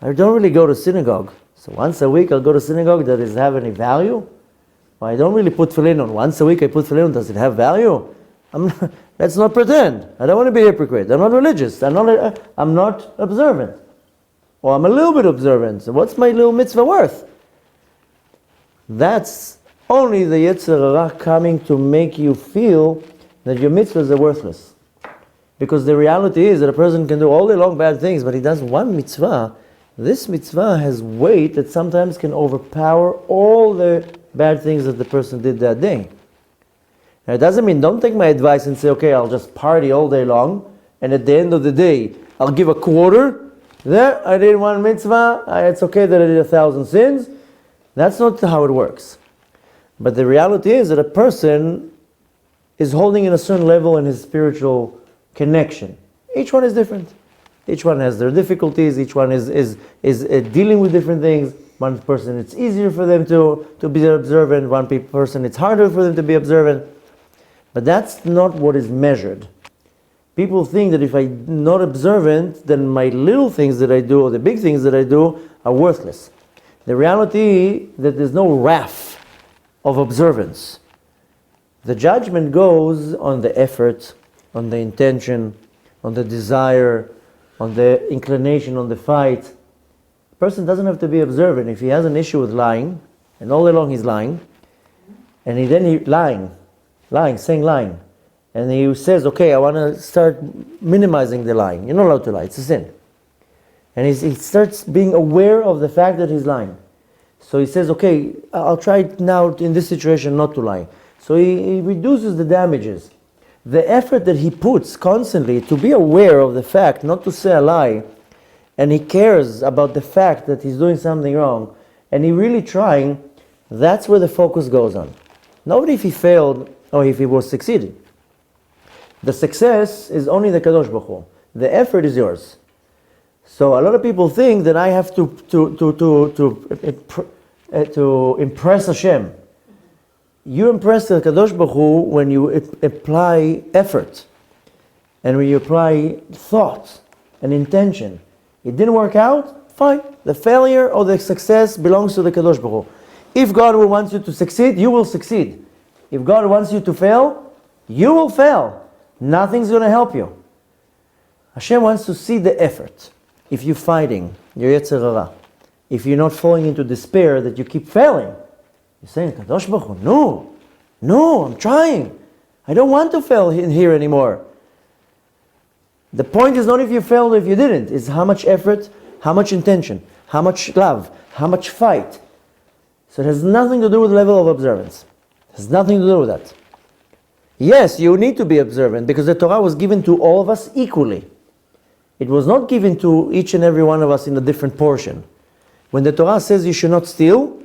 I don't really go to synagogue. So once a week I'll go to synagogue. Does it have any value? Well, I don't really put tefillin on. Once a week I put tefillin on. Does it have value? Let's not pretend. I don't want to be a hypocrite. I'm not religious. I'm not observant. Or I'm a little bit observant. So what's my little mitzvah worth? That's only the Yetzer Hara coming to make you feel that your mitzvahs are worthless. Because the reality is that a person can do all day long bad things, but he does one mitzvah. This mitzvah has weight that sometimes can overpower all the bad things that the person did that day. Now it doesn't mean, don't take my advice and say, okay, I'll just party all day long, and at the end of the day, I'll give a quarter. There, I did one mitzvah, it's okay that I did 1,000 sins. That's not how it works. But the reality is that a person is holding in a certain level in his spiritual connection. Each one is different. Each one has their difficulties. Each one is dealing with different things. One person, it's easier for them to be observant. One person, it's harder for them to be observant. But that's not what is measured. People think that if I'm not observant, then my little things that I do or the big things that I do are worthless. The reality is that there's no wrath of observance. The judgment goes on the effort, on the intention, on the desire, on the inclination, on the fight. A person doesn't have to be observant. If he has an issue with lying, and all day long he's lying, and he's lying, and he says, okay, I want to start minimizing the lying. You're not allowed to lie, it's a sin. And he starts being aware of the fact that he's lying. So he says, okay, I'll try now in this situation not to lie. So he reduces the damages. The effort that he puts constantly to be aware of the fact, not to say a lie, and he cares about the fact that he's doing something wrong, and he really trying, that's where the focus goes on. Not if he failed or if he was succeeding. The success is only the Kadosh Baruch Hu. The effort is yours. So a lot of people think that I have to impress Hashem. You impress the Kadosh Baruch Hu when you apply effort and when you apply thought and intention. It didn't work out, fine. The failure or the success belongs to the Kadosh Baruch Hu. If God wants you to succeed, you will succeed. If God wants you to fail, you will fail. Nothing's going to help you. Hashem wants to see the effort. If you're fighting your Yetzer Hara, if you're not falling into despair that you keep failing, you're saying, Kadosh Baruch Hu, no, I'm trying. I don't want to fail in here anymore. The point is not if you failed or if you didn't. It's how much effort, how much intention, how much love, how much fight. So it has nothing to do with the level of observance. It has nothing to do with that. Yes, you need to be observant because the Torah was given to all of us equally. It was not given to each and every one of us in a different portion. When the Torah says you should not steal,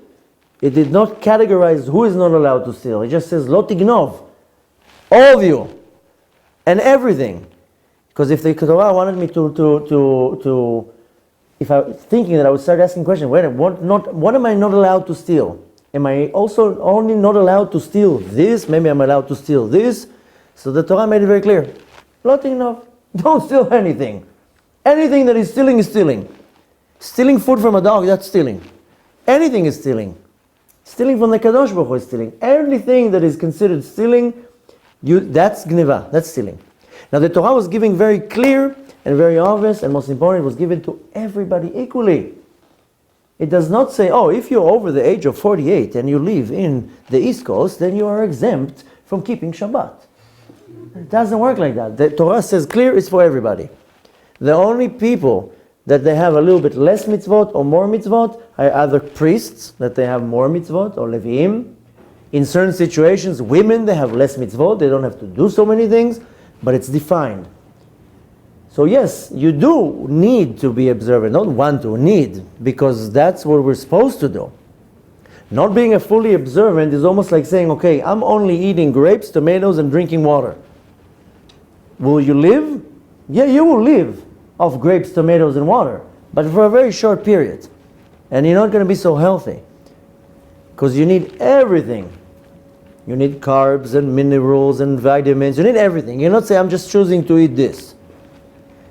it did not categorize who is not allowed to steal. It just says, Lo tignov. All of you. And everything. Because if the Torah wanted me if I was thinking that I would start asking questions, what am I not allowed to steal? Am I also only not allowed to steal this? Maybe I'm allowed to steal this. So the Torah made it very clear. Lo tignov. Don't steal anything. Anything that is stealing is stealing. Stealing food from a dog, that's stealing. Anything is stealing. Stealing from the Kadosh Baruch Hu is stealing. Anything that is considered stealing, that's gneva, that's stealing. Now the Torah was giving very clear and very obvious, and most important, it was given to everybody equally. It does not say, oh, if you're over the age of 48 and you live in the East Coast, then you are exempt from keeping Shabbat. It doesn't work like that. The Torah says clear, it's for everybody. The only people that they have a little bit less mitzvot or more mitzvot are other priests, that they have more mitzvot, or Leviim. In certain situations, women, they have less mitzvot, they don't have to do so many things, but it's defined. So yes, you do need to be observant, not want to, need, because that's what we're supposed to do. Not being a fully observant is almost like saying, okay, I'm only eating grapes, tomatoes, and drinking water. Will you live? Yeah, you will live off grapes, tomatoes, and water, but for a very short period. And you're not going to be so healthy. Because you need everything. You need carbs and minerals and vitamins. You need everything. You not say, I'm just choosing to eat this.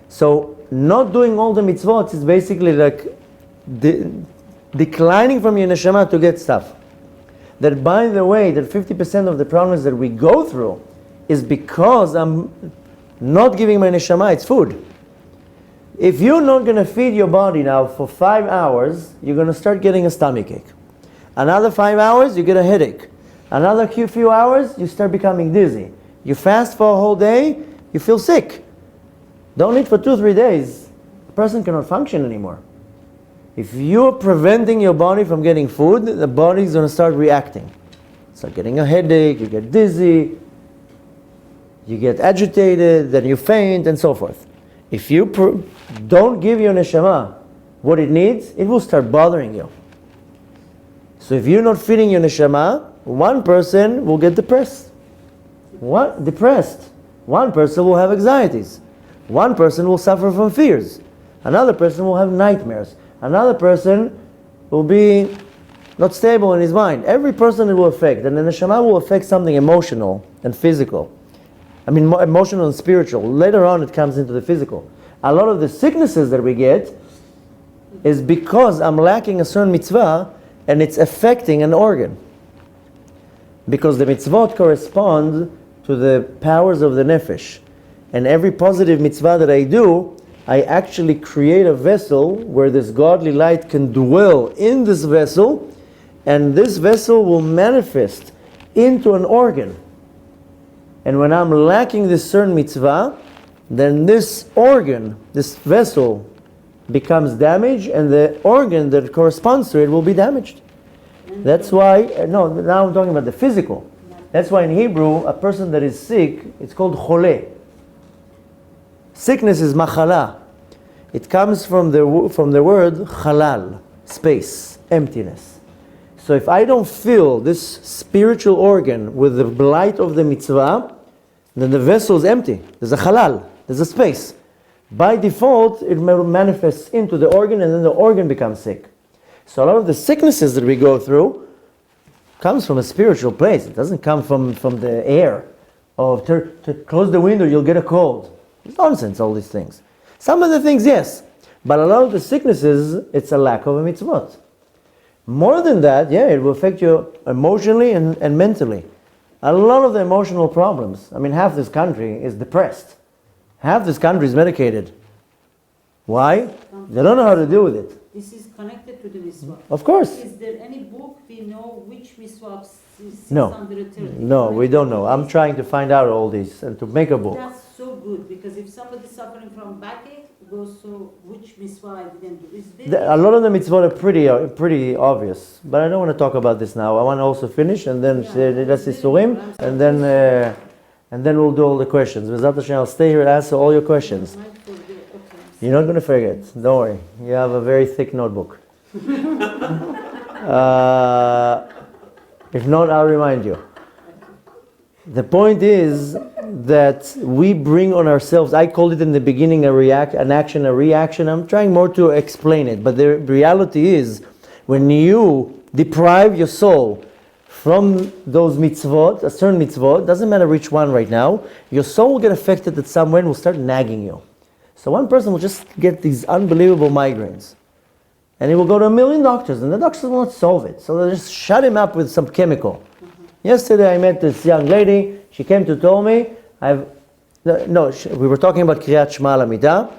So not doing all the mitzvot is basically like declining from your neshama to get stuff. That, by the way, that 50% of the problems that we go through is because I'm not giving my neshama its food. If you're not going to feed your body now for 5 hours, you're going to start getting a stomachache. Another 5 hours, you get a headache. Another few hours, you start becoming dizzy. You fast for a whole day, you feel sick. Don't eat for 2-3 days. A person cannot function anymore. If you're preventing your body from getting food, the body is going to start reacting. Start getting a headache, you get dizzy, you get agitated, then you faint, and so forth. If you don't give your neshama what it needs, it will start bothering you. So if you're not feeding your neshama, one person will get depressed. Depressed. One person will have anxieties. One person will suffer from fears. Another person will have nightmares. Another person will be not stable in his mind. Every person it will affect. And the neshama will affect something emotional and physical. I mean, emotional and spiritual. Later on it comes into the physical. A lot of the sicknesses that we get is because I'm lacking a certain mitzvah and it's affecting an organ. Because the mitzvot correspond to the powers of the nefesh. And every positive mitzvah that I do, I actually create a vessel where this godly light can dwell in this vessel, and this vessel will manifest into an organ. And when I'm lacking this certain mitzvah, then this organ, this vessel, becomes damaged, and the organ that corresponds to it will be damaged. That's why, now I'm talking about the physical. That's why in Hebrew, a person that is sick, it's called choleh. Sickness is machala. It comes from the word halal, space, emptiness. So if I don't fill this spiritual organ with the light of the mitzvah, then the vessel is empty. There's a halal, there's a space. By default, it manifests into the organ, and then the organ becomes sick. So a lot of the sicknesses that we go through comes from a spiritual place. It doesn't come from the air. Oh, to close the window, you'll get a cold. It's nonsense, all these things. Some of the things, yes. But a lot of the sicknesses, it's a lack of a mitzvot. More than that, yeah, it will affect you emotionally and mentally. A lot of the emotional problems. I mean, half this country is depressed. Half this country is medicated. Why? They don't know how to deal with it. This is connected to the mitzvah. Of course. Is there any book we know which mitzvah is No. 630? No, we don't know. I'm trying to find out all these and to make a book. That's so good, because if somebody is suffering from backache, goes to which mitzvah I didn't do. A lot of the mitzvot are pretty obvious, but I don't want to talk about this now. I want to also finish, and then let's see Surim, and then we'll do all the questions. Without Hashem, I'll stay here and answer all your questions. You're not going to forget. Don't worry. You have a very thick notebook. If not, I'll remind you. The point is that we bring on ourselves, I called it in the beginning an action, a reaction. I'm trying more to explain it. But the reality is, when you deprive your soul from those mitzvot, a certain mitzvot, doesn't matter which one right now, your soul will get affected at some way and will start nagging you. So one person will just get these unbelievable migraines. And he will go to 1,000,000 doctors, and the doctors won't solve it. So they'll just shut him up with some chemical. Yesterday I met this young lady. She came to tell me, we were talking about Kriyat Shema Lamidah,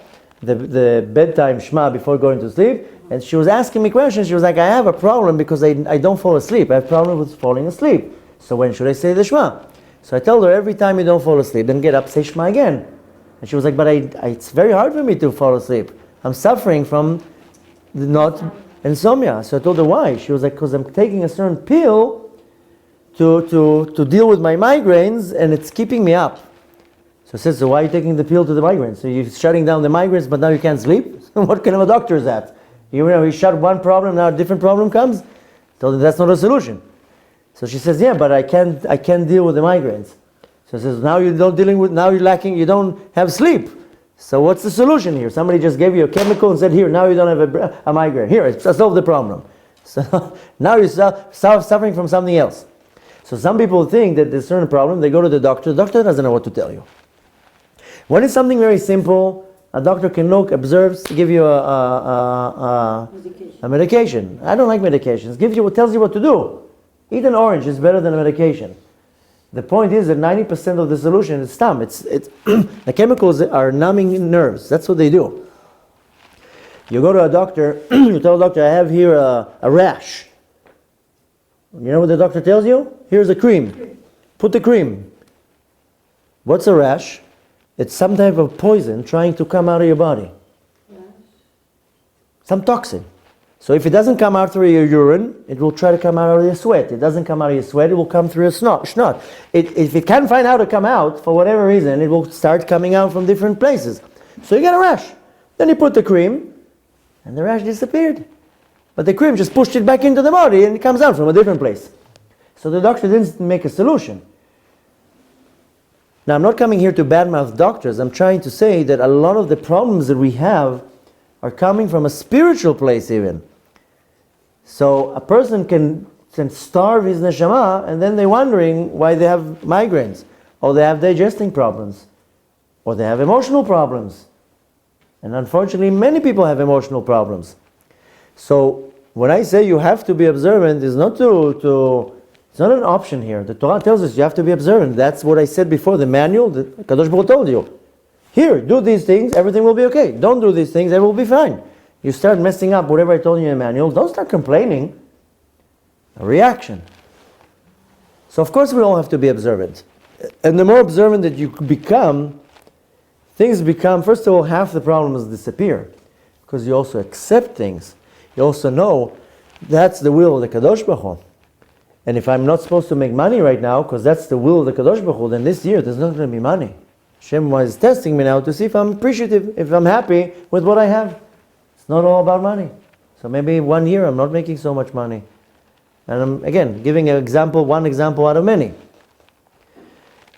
the bedtime Shema before going to sleep, and she was asking me questions. She was like, I have a problem because I don't fall asleep. I have a problem with falling asleep. So when should I say the Shema? So I told her, every time you don't fall asleep, then get up, say Shema again. And she was like, but it's very hard for me to fall asleep. I'm suffering from insomnia. So I told her, why? She was like, because I'm taking a certain pill to deal with my migraines, and it's keeping me up. So I said, so why are you taking the pill to the migraines? So you're shutting down the migraines, but now you can't sleep? What kind of a doctor is that? You shut one problem, now a different problem comes? I told her, that's not a solution. So she says, yeah, but I can't deal with the migraines. So I says, now you're lacking, you don't have sleep. So what's the solution here? Somebody just gave you a chemical and said, here, now you don't have a migraine. Here, it's solved the problem. So now you're suffering from something else. So some people think that there's a certain problem, they go to the doctor doesn't know what to tell you. When it's something very simple, a doctor can look, observes, give you a medication. I don't like medications. Tells you what to do. Eat an orange is better than a medication. The point is that 90% of the solution is stam. It's the chemicals are numbing nerves. That's what they do. You go to a doctor, you tell the doctor, I have here a rash. You know what the doctor tells you? Here's a cream. Put the cream. What's a rash? It's some type of poison trying to come out of your body. Some toxin. So if it doesn't come out through your urine, it will try to come out of your sweat. It doesn't come out of your sweat, it will come through your snot. If it can't find how to come out, for whatever reason, it will start coming out from different places. So you get a rash. Then you put the cream, and the rash disappeared. But the cream just pushed it back into the body, and it comes out from a different place. So the doctor didn't make a solution. Now, I'm not coming here to badmouth doctors. I'm trying to say that a lot of the problems that we have are coming from a spiritual place even. So a person can starve his neshama, and then they're wondering why they have migraines, or they have digesting problems, or they have emotional problems. And unfortunately, many people have emotional problems. So when I say you have to be observant, it's not it's not an option here. The Torah tells us you have to be observant. That's what I said before, the manual that Kadosh Baruch Hu told you. Here, do these things, everything will be okay. Don't do these things, everything will be fine. You start messing up whatever I told you in the manual, don't start complaining. A reaction. So of course we all have to be observant. And the more observant that you become, things become, first of all, half the problems disappear. Because you also accept things. You also know that's the will of the Kadosh Baruch Hu. And if I'm not supposed to make money right now, because that's the will of the Kadosh Baruch Hu, then this year there's not going to be money. Hashem is testing me now to see if I'm appreciative, if I'm happy with what I have. It's not all about money. So maybe 1 year I'm not making so much money. And I'm, again, giving one example out of many.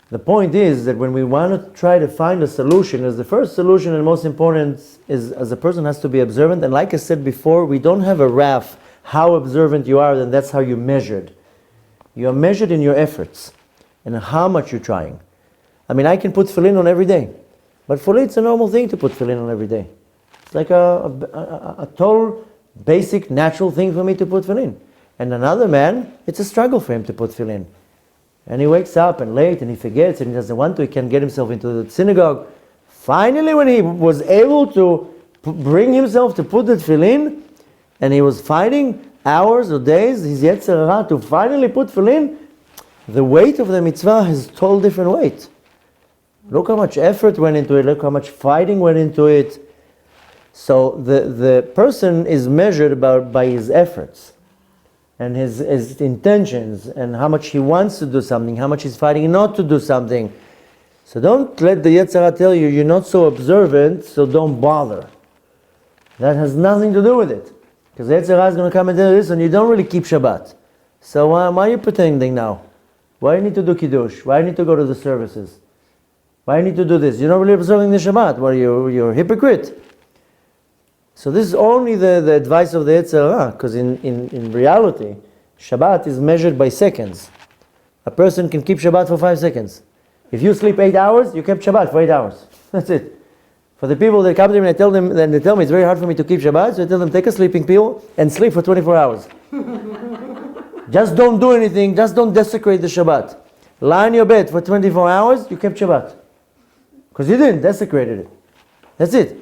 The point is that when we want to try to find a solution, as the first solution and most important is, as a person has to be observant. And like I said before, we don't have a RAF, how observant you are, then that's how you're measured. You are measured in your efforts and how much you're trying. I mean, I can put tefillin on every day. But for me, it's a normal thing to put tefillin on every day. It's like a total, basic, natural thing for me to put tefillin. And another man, it's a struggle for him to put tefillin. And he wakes up and late and he forgets and he doesn't want to, he can't get himself into the synagogue. Finally, when he was able to bring himself to put the tefillin, and he was fighting hours or days, his Yetzer Hara, to finally put tefillin, the weight of the mitzvah has a total different weight. Look how much effort went into it, look how much fighting went into it. So the person is measured by his efforts and his intentions and how much he wants to do something, how much he's fighting not to do something. So don't let the Yetzer Hara tell you you're not so observant, so don't bother. That has nothing to do with it. Because the Yetzer Hara is going to come and tell you this, and you don't really keep Shabbat. So why are you pretending now? Why do you need to do Kiddush? Why do you need to go to the services? Why do you need to do this? You're not really observing the Shabbat. What are you? You're a hypocrite. So this is only the advice of the Yetzer Hara, because in reality, Shabbat is measured by seconds. A person can keep Shabbat for 5 seconds. If you sleep 8 hours, you kept Shabbat for 8 hours. That's it. For the people that come to me and they tell me it's very hard for me to keep Shabbat, so I tell them take a sleeping pill and sleep for 24 hours. Just don't do anything, just don't desecrate the Shabbat. Lie in your bed for 24 hours, you kept Shabbat. Because you didn't desecrate it. That's it.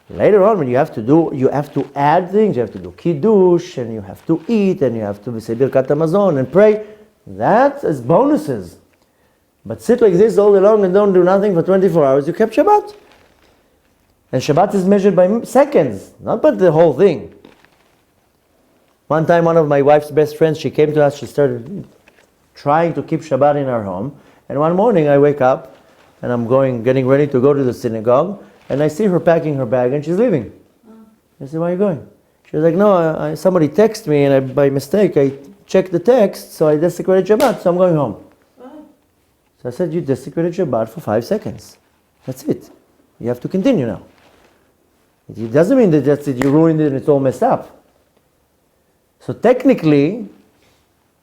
Later on, when you have to add things, you have to do Kiddush, and you have to eat, and you have to say Birkat Hamazon and pray. That is bonuses. But sit like this all day long and don't do nothing for 24 hours, you kept Shabbat. And Shabbat is measured by seconds, not by the whole thing. One time, one of my wife's best friends, she came to us, she started trying to keep Shabbat in our home. And one morning I wake up, and I'm getting ready to go to the synagogue, and I see her packing her bag, and she's leaving. I said, where are you going? She was like, no, somebody texted me, and by mistake, I checked the text, so I desecrated Shabbat, so I'm going home. So I said, you desecrated Shabbat for 5 seconds. That's it. You have to continue now. It doesn't mean that that's it, you ruined it and it's all messed up. So technically,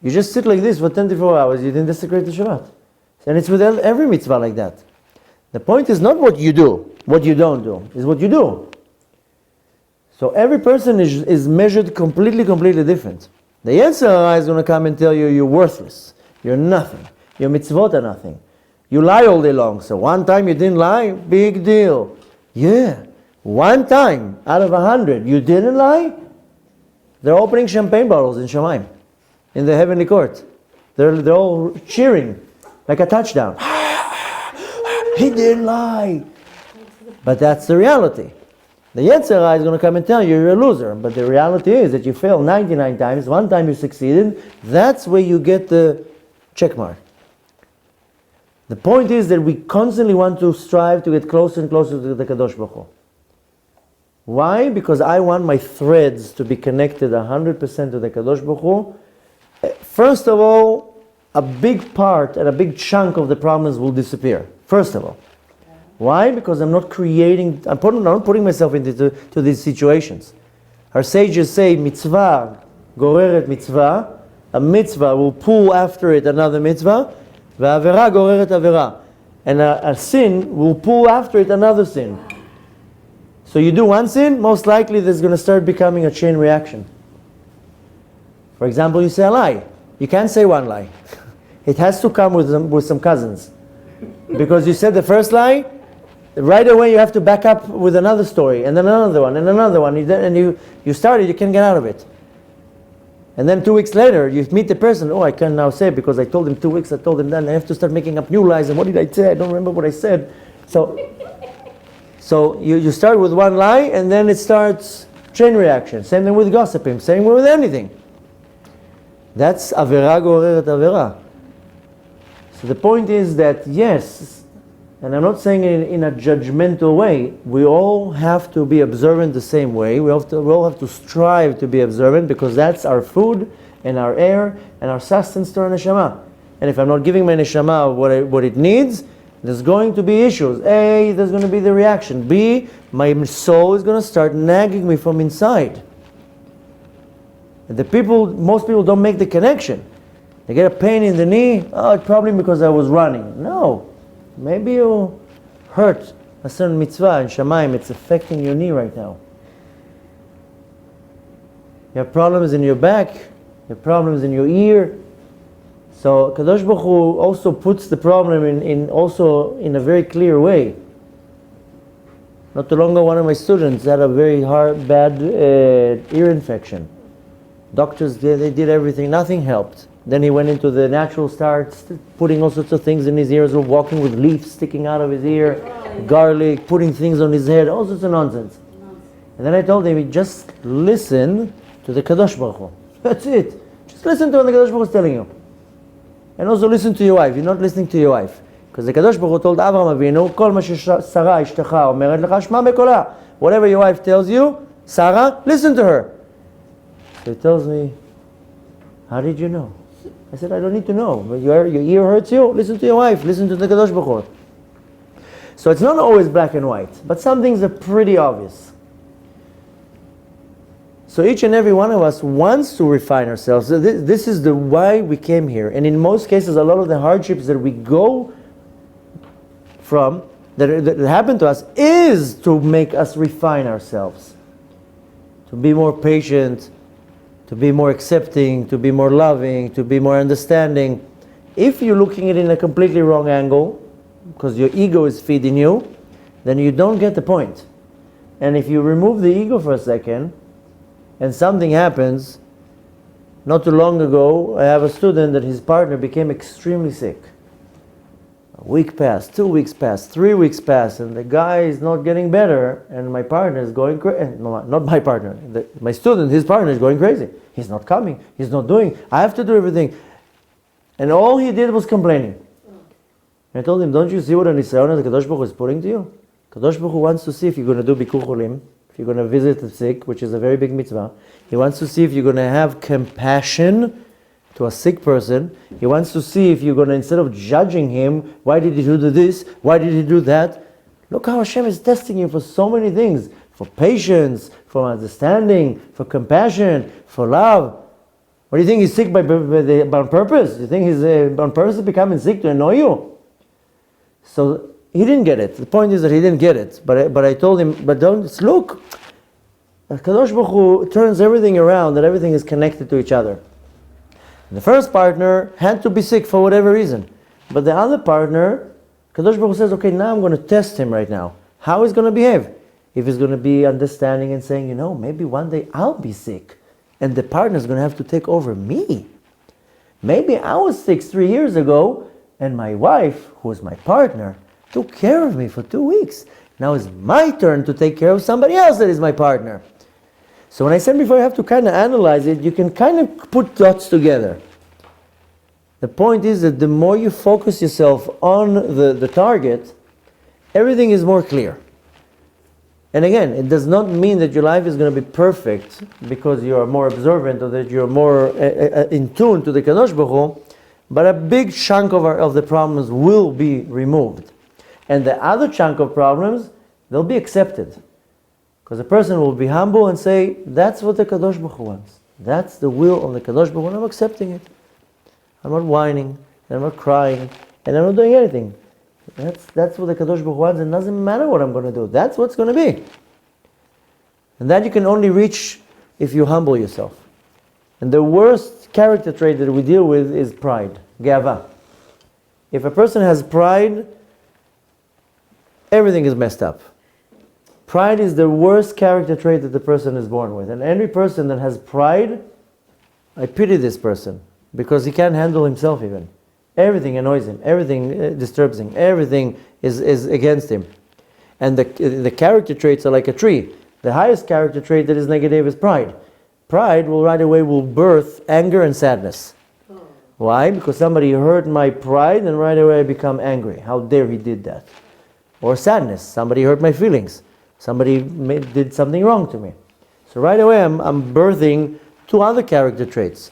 you just sit like this for 24 hours, you didn't desecrate the Shabbat. And it's with every mitzvah like that. The point is not what you do, what you don't do, is what you do. So every person is measured completely different. The Yetzer Hara is going to come and tell you you're worthless, you're nothing, your mitzvot are nothing. You lie all day long, so one time you didn't lie, big deal. Yeah, one time out of 100 you didn't lie, they're opening champagne bottles in Shamayim, in the heavenly court. They're all cheering like a touchdown. He didn't lie. But that's the reality. The Yetzer Hara is going to come and tell you you're a loser. But the reality is that you failed 99 times, one time you succeeded. That's where you get the check mark. The point is that we constantly want to strive to get closer and closer to the Kadosh Baruch Hu. Why? Because I want my threads to be connected 100% to the Kadosh Baruch Hu. First of all, a big part and a big chunk of the problems will disappear. First of all. Why? Because I'm not putting myself into these situations. Our sages say, mitzvah goreret mitzvah, a mitzvah will pull after it another mitzvah, ve'avera goreret avera, and a sin will pull after it another sin. So you do one sin, most likely there's going to start becoming a chain reaction. For example, you say a lie. You can't say one lie. It has to come with some cousins. Because you said the first lie, right away you have to back up with another story, and then another one, and another one, and you started, you can't get out of it. And then 2 weeks later, you meet the person, I can now say, because I told him 2 weeks, I told him that, I have to start making up new lies, and what did I say? I don't remember what I said. So you start with one lie, and then it starts chain reaction. Same thing with gossiping, same thing with anything. That's avera goreret avera. So the point is that, yes, and I'm not saying it in a judgmental way, we all have to be observant the same way. We all have to strive to be observant, because that's our food and our air and our sustenance to our neshama. And if I'm not giving my neshama what it needs, there's going to be issues. A, there's going to be the reaction. B, my soul is going to start nagging me from inside. Most people don't make the connection. They get a pain in the knee. It's probably because I was running. No. Maybe you hurt a certain mitzvah in Shamayim. It's affecting your knee right now. You have problems in your back. You have problems in your ear. So Kadosh Baruch Hu also puts the problem in a very clear way. Not too long ago, one of my students had a very bad ear infection. Doctors they did everything, nothing helped. Then he went into the natural starts, putting all sorts of things in his ears, walking with leaves sticking out of his ear, garlic, putting things on his head, all sorts of nonsense. And then I told him, just listen to the Kadosh Baruch Hu. That's it. Just listen to what the Kadosh Baruch Hu is telling you. And also listen to your wife. You're not listening to your wife. Because the Kadosh Baruch Hu told Avraham Avinu, Kol ma shesara ishtecha omeret lecha shma bekola. Whatever your wife tells you, Sarah, listen to her. So he tells me, how did you know? I said, I don't need to know. But your ear hurts you? Listen to your wife. Listen to the Kadosh Baruch Hu. So it's not always black and white. But some things are pretty obvious. So each and every one of us wants to refine ourselves. So this is the why we came here. And in most cases, a lot of the hardships that we go from, that happen to us, is to make us refine ourselves. To be more patient, to be more accepting, to be more loving, to be more understanding. If you're looking at it in a completely wrong angle, because your ego is feeding you, then you don't get the point. And if you remove the ego for a second, and something happens, not too long ago, I have a student that his partner became extremely sick. A week passed, 2 weeks passed, 3 weeks passed, and the guy is not getting better, and my partner is going crazy. No, not my partner, my student, his partner is going crazy. He's not coming, he's not doing, I have to do everything. And all he did was complaining. And I told him, don't you see what an Nisayon the Kadosh Baruch Hu is putting to you? Kadosh Baruch Hu wants to see if you're going to do Bikur Cholim, if you're going to visit the sick, which is a very big mitzvah. He wants to see if you're going to have compassion to a sick person. He wants to see if you're going to, instead of judging him, why did he do this, why did he do that, Look how Hashem is testing you for so many things. For patience, for understanding, for compassion, for love. What do you think he's sick on purpose? You think he's on purpose becoming sick to annoy you? So he didn't get it. The point is that he didn't get it. But I told him, but don't, look. Kadosh Baruch Hu turns everything around, that everything is connected to each other. The first partner had to be sick for whatever reason. But the other partner, Kadosh Baruch Hu says, okay, now I'm going to test him right now. How he's going to behave. If he's going to be understanding and saying, maybe one day I'll be sick. And the partner's going to have to take over me. Maybe I was sick 3 years ago, and my wife, who is my partner, took care of me for 2 weeks. Now it's my turn to take care of somebody else that is my partner. So when I said before you have to kind of analyze it, you can kind of put dots together. The point is that the more you focus yourself on the target, everything is more clear. And again, it does not mean that your life is going to be perfect because you are more observant or that you're more in tune to the Kadosh Baruch Hu, but a big chunk of the problems will be removed. And the other chunk of problems, they'll be accepted. Because a person will be humble and say, that's what the Kadosh Baruch Hu wants. That's the will of the Kadosh Baruch Hu, and I'm accepting it. I'm not whining, and I'm not crying, and I'm not doing anything. That's what the Kadosh Baruch Hu wants, and it doesn't matter what I'm going to do. That's what's going to be. And that you can only reach if you humble yourself. And the worst character trait that we deal with is pride, geava. If a person has pride, everything is messed up. Pride is the worst character trait that the person is born with. And every person that has pride, I pity this person, because he can't handle himself even. Everything annoys him, everything disturbs him, everything is against him. And the character traits are like a tree. The highest character trait that is negative is pride. Pride right away will birth anger and sadness. Why? Because somebody hurt my pride and right away I become angry. How dare he did that? Or sadness. Somebody hurt my feelings. Somebody did something wrong to me. So right away I'm birthing two other character traits.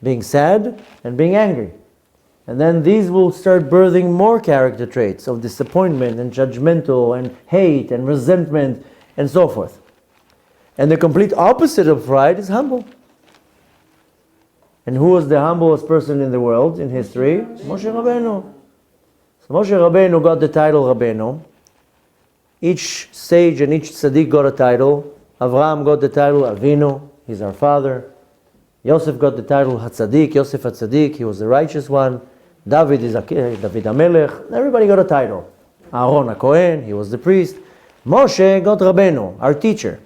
Being sad and being angry. And then these will start birthing more character traits of disappointment and judgmental and hate and resentment and so forth. And the complete opposite of pride is humble. And who was the humblest person in the world, in history? Moshe Rabbeinu. So Moshe Rabbeinu got the title Rabbeinu. Each sage and each tzaddik got a title. Avraham got the title Avinu, he's our father. Yosef got the title HaTzadik, Yosef HaTzadik, he was the righteous one. David is David HaMelech, everybody got a title. Aaron HaKohen, he was the priest. Moshe got Rabbeinu, our teacher.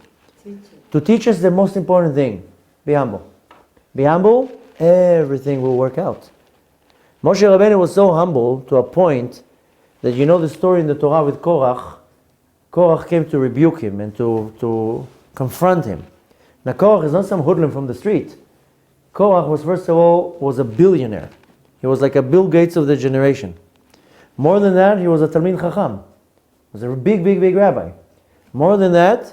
To teach us the most important thing, be humble. Be humble, everything will work out. Moshe Rabbeinu was so humble to a point that you know the story in the Torah with Korach. Korach came to rebuke him and to confront him. Now Korach is not some hoodlum from the street. Korach was, first of all, was a billionaire. He was like a Bill Gates of the generation. More than that, he was a Talmid Chacham. He was a big, big, big rabbi. More than that,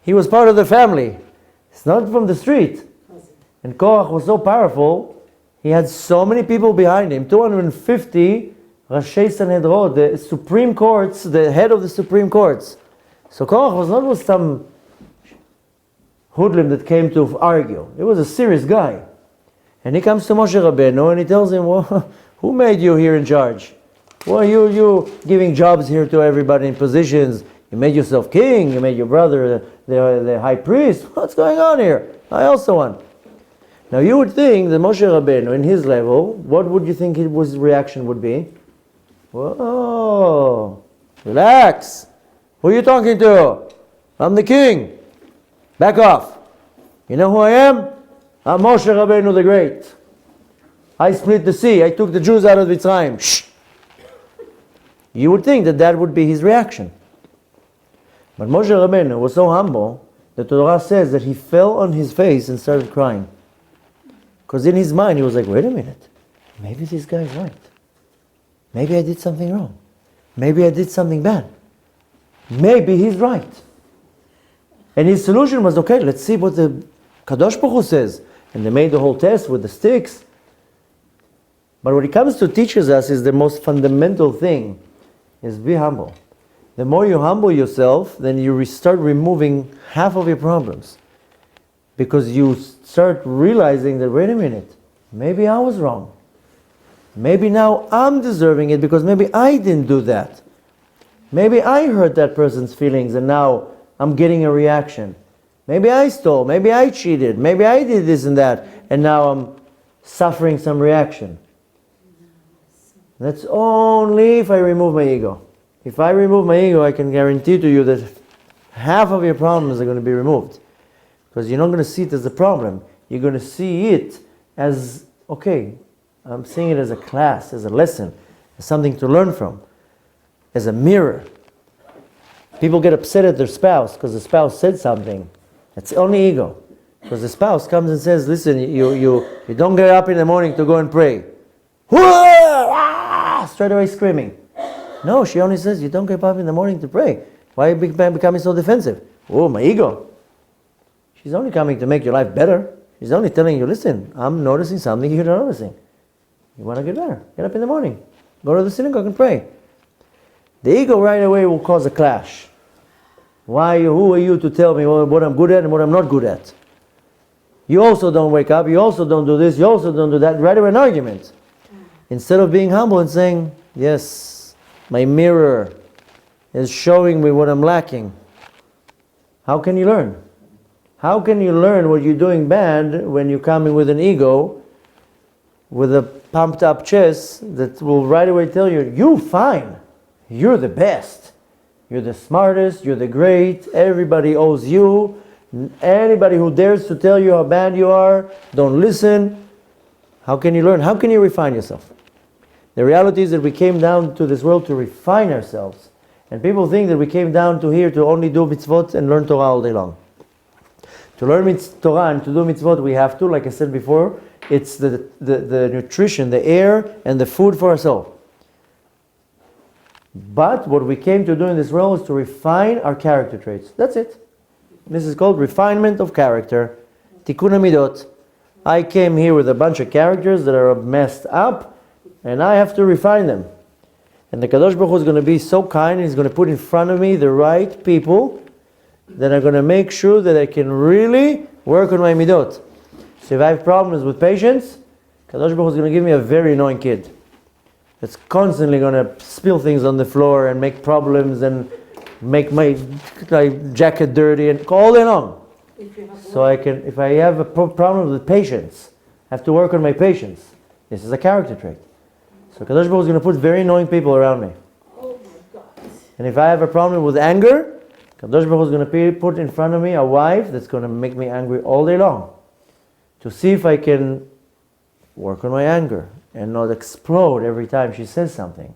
he was part of the family. It's not from the street. And Korach was so powerful, he had so many people behind him, 250 Rashei Sanhedrot, the Supreme Courts, the head of the Supreme Courts. So Korach was not with some hoodlum that came to argue. He was a serious guy. And he comes to Moshe Rabbeinu and he tells him, well, who made you here in charge? Well, you giving jobs here to everybody in positions. You made yourself king. You made your brother the high priest. What's going on here? I also want. Now you would think that Moshe Rabbeinu, in his level, what would you think his reaction would be? Whoa, relax. Who are you talking to? I'm the king. Back off. You know who I am? I'm Moshe Rabbeinu the Great. I split the sea. I took the Jews out of Mitzrayim. Shh. You would think that would be his reaction. But Moshe Rabbeinu was so humble, the Torah says that he fell on his face and started crying. Because in his mind he was like, wait a minute, maybe this guy's right. Maybe I did something wrong. Maybe I did something bad. Maybe he's right. And his solution was, okay, let's see what the Kadosh Baruch Hu says. And they made the whole test with the sticks. But what it comes to teaches us is the most fundamental thing, is be humble. The more you humble yourself, then you start removing half of your problems. Because you start realizing that, wait a minute, maybe I was wrong. Maybe now I'm deserving it because maybe I didn't do that. Maybe I hurt that person's feelings and now I'm getting a reaction. Maybe I stole, maybe I cheated, maybe I did this and that, and now I'm suffering some reaction. That's only if I remove my ego. If I remove my ego, I can guarantee to you that half of your problems are going to be removed. Because you're not going to see it as a problem. You're going to see it as, okay, I'm seeing it as a class, as a lesson, as something to learn from, as a mirror. People get upset at their spouse because the spouse said something. That's only ego. Because the spouse comes and says, listen, you don't get up in the morning to go and pray. Straight away screaming. No, she only says, you don't get up in the morning to pray. Why are you becoming so defensive? Oh, my ego. She's only coming to make your life better. She's only telling you, listen, I'm noticing something you're not noticing. You want to get better. Get up in the morning. Go to the synagogue and pray. The ego right away will cause a clash. Who are you to tell me what I'm good at and what I'm not good at? You also don't wake up. You also don't do this. You also don't do that. Right away an argument. Instead of being humble and saying, yes, my mirror is showing me what I'm lacking. How can you learn? How can you learn what you're doing bad when you come in with an ego, with a pumped up chest that will right away tell you, you're fine. You're the best. You're the smartest. You're the great. Everybody owes you. Anybody who dares to tell you how bad you are, don't listen. How can you learn? How can you refine yourself? The reality is that we came down to this world to refine ourselves. And people think that we came down to here to only do mitzvot and learn Torah all day long. To learn Torah and to do mitzvot, we have to, like I said before, it's the nutrition, the air, and the food for our soul. But what we came to do in this world is to refine our character traits. That's it. This is called refinement of character. Tikkun HaMidot. I came here with a bunch of characters that are messed up, and I have to refine them. And the Kadosh Baruch Hu is going to be so kind, He's going to put in front of me the right people that are going to make sure that I can really work on my midot. So if I have problems with patience, Kadosh Baruch Hu is going to give me a very annoying kid that's constantly going to spill things on the floor and make problems and make my jacket dirty and all day long. So if I have a problem with patience, I have to work on my patience. This is a character trait. So Kadosh Baruch Hu is going to put very annoying people around me. Oh my God. And if I have a problem with anger, Kadosh Baruch Hu is going to put in front of me a wife that's going to make me angry all day long. To see if I can work on my anger and not explode every time she says something.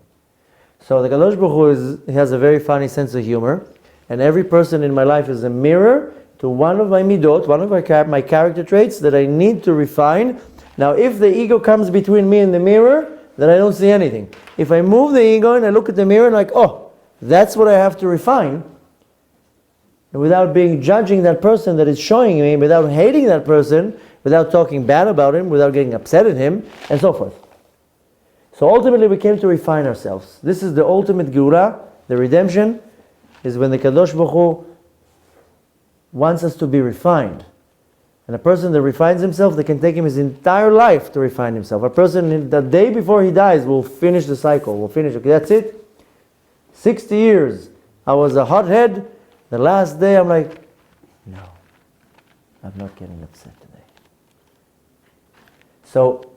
So the Kadosh Baruch Hu has a very funny sense of humor. And every person in my life is a mirror to one of my midot, one of my character traits that I need to refine. Now if the ego comes between me and the mirror, then I don't see anything. If I move the ego and I look at the mirror and like, oh, that's what I have to refine, and without judging that person that is showing me, without hating that person, without talking bad about him, without getting upset at him, and so forth. So ultimately we came to refine ourselves. This is the ultimate Geula, the redemption, is when the Kadosh Baruch Hu wants us to be refined. And a person that refines himself, they can take him his entire life to refine himself. A person the day before he dies will finish the cycle, will finish, okay, that's it. 60 years, I was a hothead. The last day I'm like, no, I'm not getting upset today. So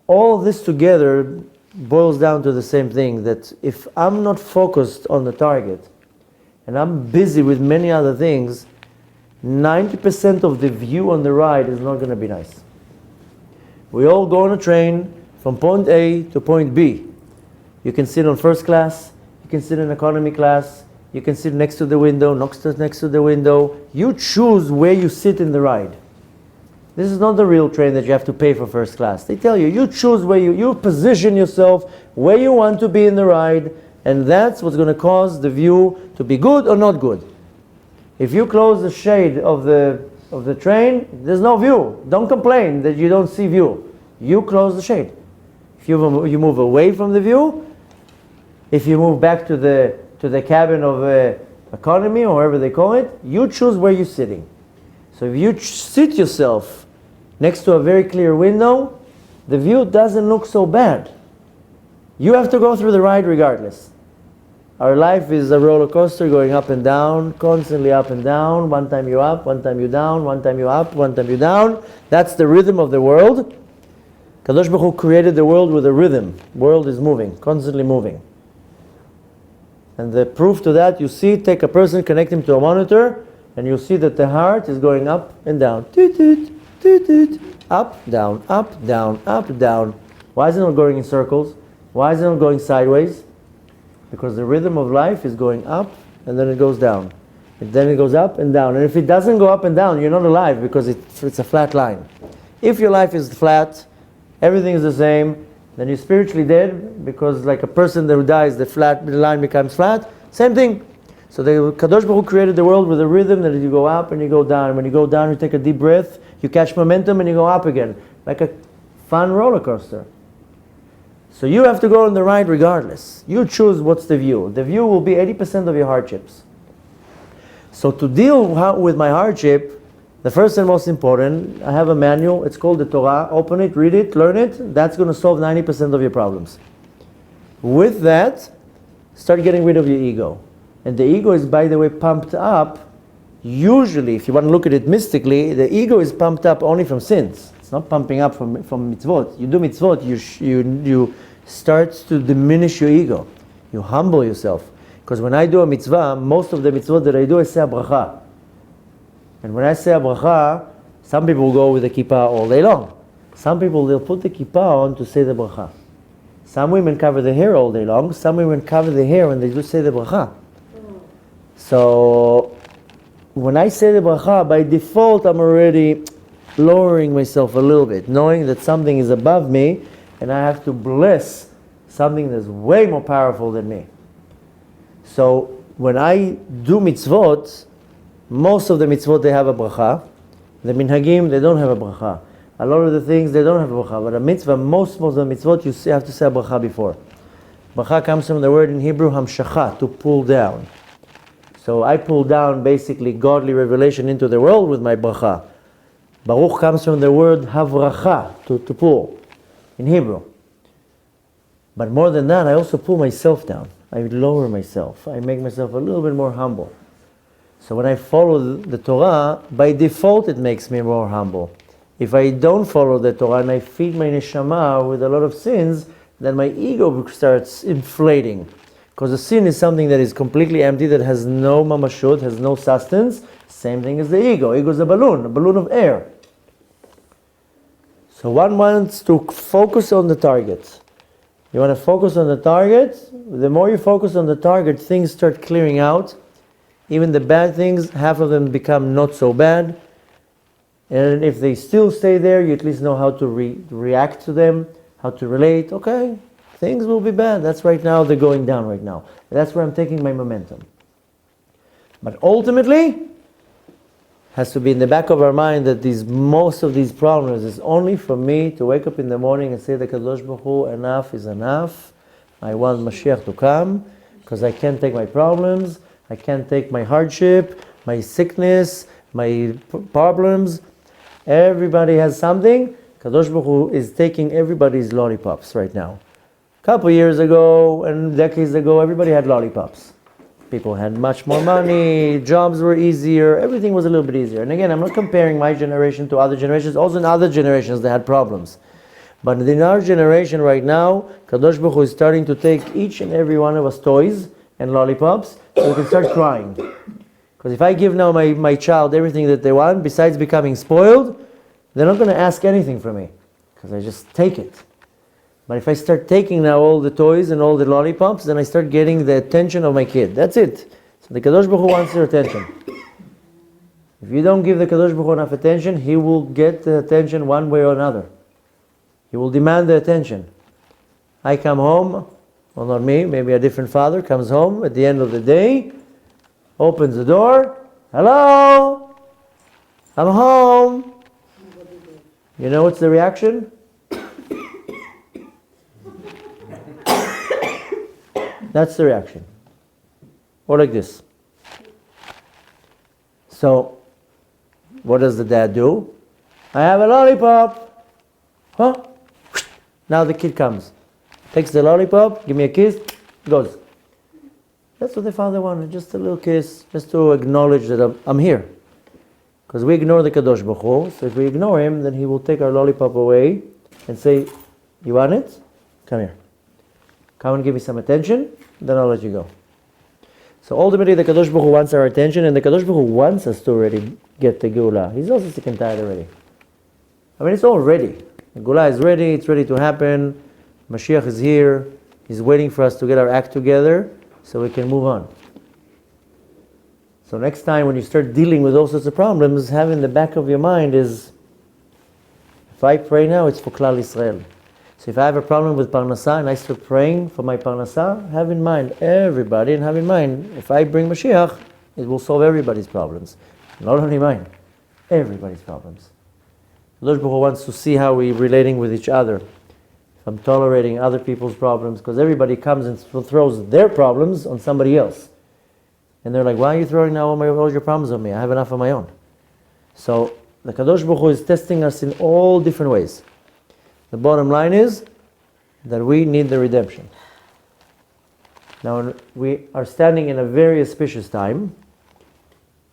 all of this together boils down to the same thing, that if I'm not focused on the target and I'm busy with many other things, 90% of the view on the ride is not going to be nice. We all go on a train from point A to point B. You can sit on first class, you can sit in economy class, you can sit next to the window, next to the window. You choose where you sit in the ride. This is not the real train that you have to pay for first class. They tell you, you choose where you position yourself where you want to be in the ride, and that's what's going to cause the view to be good or not good. If you close the shade of the train, there's no view. Don't complain that you don't see view. You close the shade. If you move away from the view, if you move back to the to the cabin of economy or wherever they call it, you choose where you're sitting. So if you sit yourself next to a very clear window, the view doesn't look so bad. You have to go through the ride regardless. Our life is a roller coaster going up and down, constantly up and down. One time you're up, one time you're down, one time you're up, one time you're down. That's the rhythm of the world. Kadosh Baruch Hu created the world with a rhythm. World is moving, constantly moving. And the proof to that, you see, take a person, connect him to a monitor, and you'll see that the heart is going up and down. Toot, toot, toot, toot. Up, down, up, down, up, down. Why is it not going in circles? Why is it not going sideways? Because the rhythm of life is going up and then it goes down. And then it goes up and down. And if it doesn't go up and down, you're not alive because it's a flat line. If your life is flat, everything is the same, then you're spiritually dead because like a person who dies, the line becomes flat. Same thing. So the Kadosh Baruch Hu created the world with a rhythm that you go up and you go down. When you go down, you take a deep breath, you catch momentum and you go up again. Like a fun roller coaster. So you have to go on the ride regardless. You choose what's the view. The view will be 80% of your hardships. So to deal with my hardship, the first and most important, I have a manual. It's called the Torah. Open it, read it, learn it. That's going to solve 90% of your problems. With that, start getting rid of your ego. And the ego is, by the way, pumped up. Usually, if you want to look at it mystically, the ego is pumped up only from sins. It's not pumping up from mitzvot. You do mitzvot, you start to diminish your ego. You humble yourself. Because when I do a mitzvah, most of the mitzvot that I do, I say a bracha. And when I say a bracha, some people will go with the kippah all day long. Some people, they'll put the kippah on to say the bracha. Some women cover their hair all day long. Some women cover their hair when they do say the bracha. So when I say the bracha, by default, I'm already lowering myself a little bit, knowing that something is above me, and I have to bless something that's way more powerful than me. So when I do mitzvot, most of the mitzvot, they have a bracha. The minhagim, they don't have a bracha. A lot of the things, they don't have a bracha. But a mitzvah, most of the mitzvot, you have to say a bracha before. Bracha comes from the word in Hebrew, hamshacha, to pull down. So I pull down basically godly revelation into the world with my bracha. Baruch comes from the word havracha, to pull, in Hebrew. But more than that, I also pull myself down. I lower myself. I make myself a little bit more humble. So when I follow the Torah, by default it makes me more humble. If I don't follow the Torah and I feed my neshama with a lot of sins, then my ego starts inflating. Because the sin is something that is completely empty, that has no mamashut, has no sustenance. Same thing as the ego. Ego is a balloon of air. So one wants to focus on the target. You want to focus on the target. The more you focus on the target, things start clearing out. Even the bad things, half of them become not so bad. And if they still stay there, you at least know how to react to them, how to relate. Okay, things will be bad. That's right now, they're going down right now. That's where I'm taking my momentum. But ultimately, has to be in the back of our mind that most of these problems is only for me to wake up in the morning and say, the Kadosh Baruch Hu, enough is enough. I want Mashiach to come because I can't take my problems. I can't take my hardship, my sickness, my problems. Everybody has something. Kadosh Baruch Hu is taking everybody's lollipops right now. A couple years ago and decades ago, everybody had lollipops. People had much more money, jobs were easier, everything was a little bit easier. And again, I'm not comparing my generation to other generations. Also in other generations, they had problems. But in our generation right now, Kadosh Baruch Hu is starting to take each and every one of us toys and lollipops so we can start crying. Because if I give now my child everything that they want, besides becoming spoiled, they're not going to ask anything from me. Because I just take it. But if I start taking now all the toys and all the lollipops, then I start getting the attention of my kid. That's it. So the Kadosh Baruch Hu wants your attention. If you don't give the Kadosh Baruch Hu enough attention, he will get the attention one way or another. He will demand the attention. I come home, well not me, maybe a different father comes home at the end of the day, opens the door, hello, I'm home. You know what's the reaction? That's the reaction. or like this. So, what does the dad do? I have a lollipop. Huh? Now the kid comes. Takes the lollipop, give me a kiss, goes. That's what the father wanted, just a little kiss, just to acknowledge that I'm here. Because we ignore the Kadosh Baruch Hu, so if we ignore him, then he will take our lollipop away and say, you want it? Come here. Come and give me some attention, then I'll let you go. So ultimately the Kadosh Baruch Hu wants our attention, and the Kadosh Baruch Hu wants us to already get the Geulah. He's also sick and tired already. I mean, it's all ready. The Geulah is ready, it's ready to happen. Mashiach is here. He's waiting for us to get our act together so we can move on. So next time when you start dealing with all sorts of problems, have in the back of your mind is, if I pray now, it's for Klal Yisrael. So if I have a problem with Parnassah and I start praying for my Parnassah, have in mind everybody, and have in mind, if I bring Mashiach, it will solve everybody's problems. Not only mine, everybody's problems. Kadosh Baruch Hu wants to see how we're relating with each other. If I'm tolerating other people's problems, because everybody comes and throws their problems on somebody else. And they're like, why are you throwing now all your problems on me? I have enough of my own. So the Kadosh Baruch Hu is testing us in all different ways. The bottom line is that we need the redemption. Now we are standing in a very auspicious time.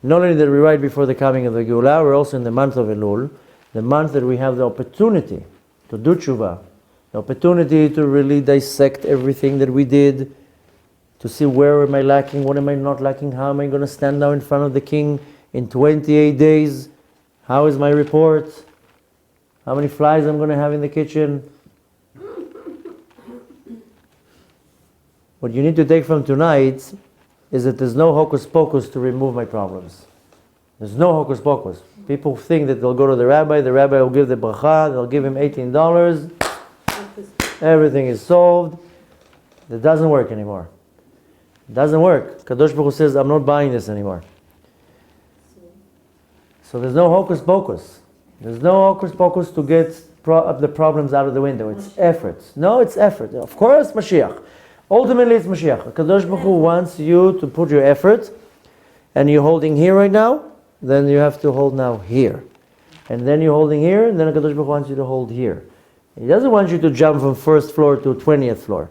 Not only that we're right before the coming of the Geulah, we're also in the month of Elul, the month that we have the opportunity to do tshuva, the opportunity to really dissect everything that we did, to see where am I lacking, what am I not lacking, how am I going to stand now in front of the king in 28 days, how is my report, how many flies I'm going to have in the kitchen. What you need to take from tonight is that there's no hocus pocus to remove my problems. There's no hocus pocus. People think that they'll go to the rabbi will give the bracha, they'll give him $18, everything is solved. That doesn't work anymore. It doesn't work. Kadosh Baruch Hu says, I'm not buying this anymore. So there's no hocus pocus. There's no hocus pocus to get the problems out of the window. It's effort. No, it's effort. Of course, Mashiach. Ultimately, it's Mashiach. Kadosh Baruch Hu wants you to put your effort, and you're holding here right now, then you have to hold now here. And then you're holding here, and then Kadosh Baruch Hu wants you to hold here. He doesn't want you to jump from first floor to 20th floor.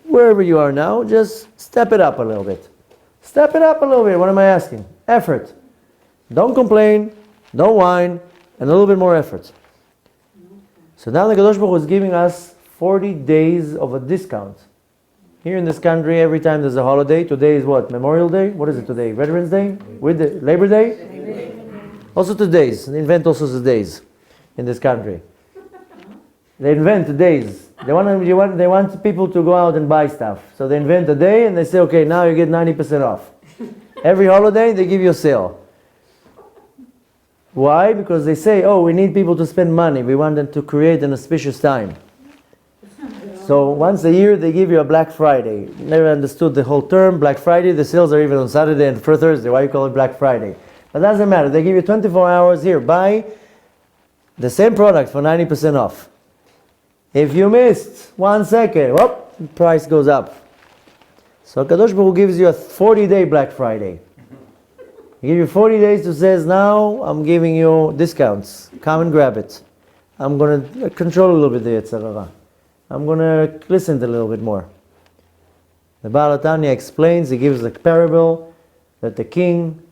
Wherever you are now, just step it up a little bit. Step it up a little bit. What am I asking? Effort. Don't complain, don't whine, and a little bit more effort. So now the Kadosh Baruch Hu is giving us 40 days of a discount. Here in this country, every time there's a holiday, today is what? Memorial Day? What is it today? Veterans Day? With the Labor Day? Also 2 days. They invent also the days in this country. They invent the days. They want people to go out and buy stuff. So they invent a day and they say, okay, now you get 90% off. Every holiday they give you a sale. Why? Because they say, oh, we need people to spend money. We want them to create an auspicious time. So once a year they give you a Black Friday. Never understood the whole term. Black Friday, the sales are even on Saturday and for Thursday. Why you call it Black Friday? But it doesn't matter. They give you 24 hours here. Buy the same product for 90% off. If you missed 1 second, whoop, the price goes up. So Kadosh Baruch Hu gives you a 40-day Black Friday. He gives you 40 days to say, now I'm giving you discounts. Come and grab it. I'm going to control a little bit the Yetzer Hara. I'm going to listen a little bit more. The Baal HaTanya explains, he gives a parable that the king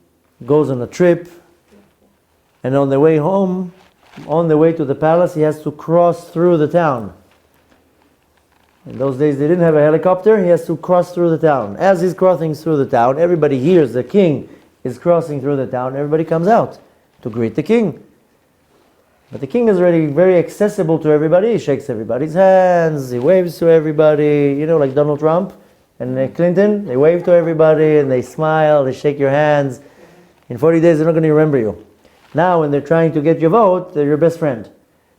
goes on a trip, and on the way home, on the way to the palace, he has to cross through the town. In those days they didn't have a helicopter, he has to cross through the town. As he's crossing through the town, everybody hears the king is crossing through the town, everybody comes out to greet the king. But the king is already very accessible to everybody. He shakes everybody's hands, he waves to everybody, like Donald Trump and Clinton. They wave to everybody and they smile, they shake your hands. In 40 days they're not going to remember you. Now when they're trying to get your vote, they're your best friend.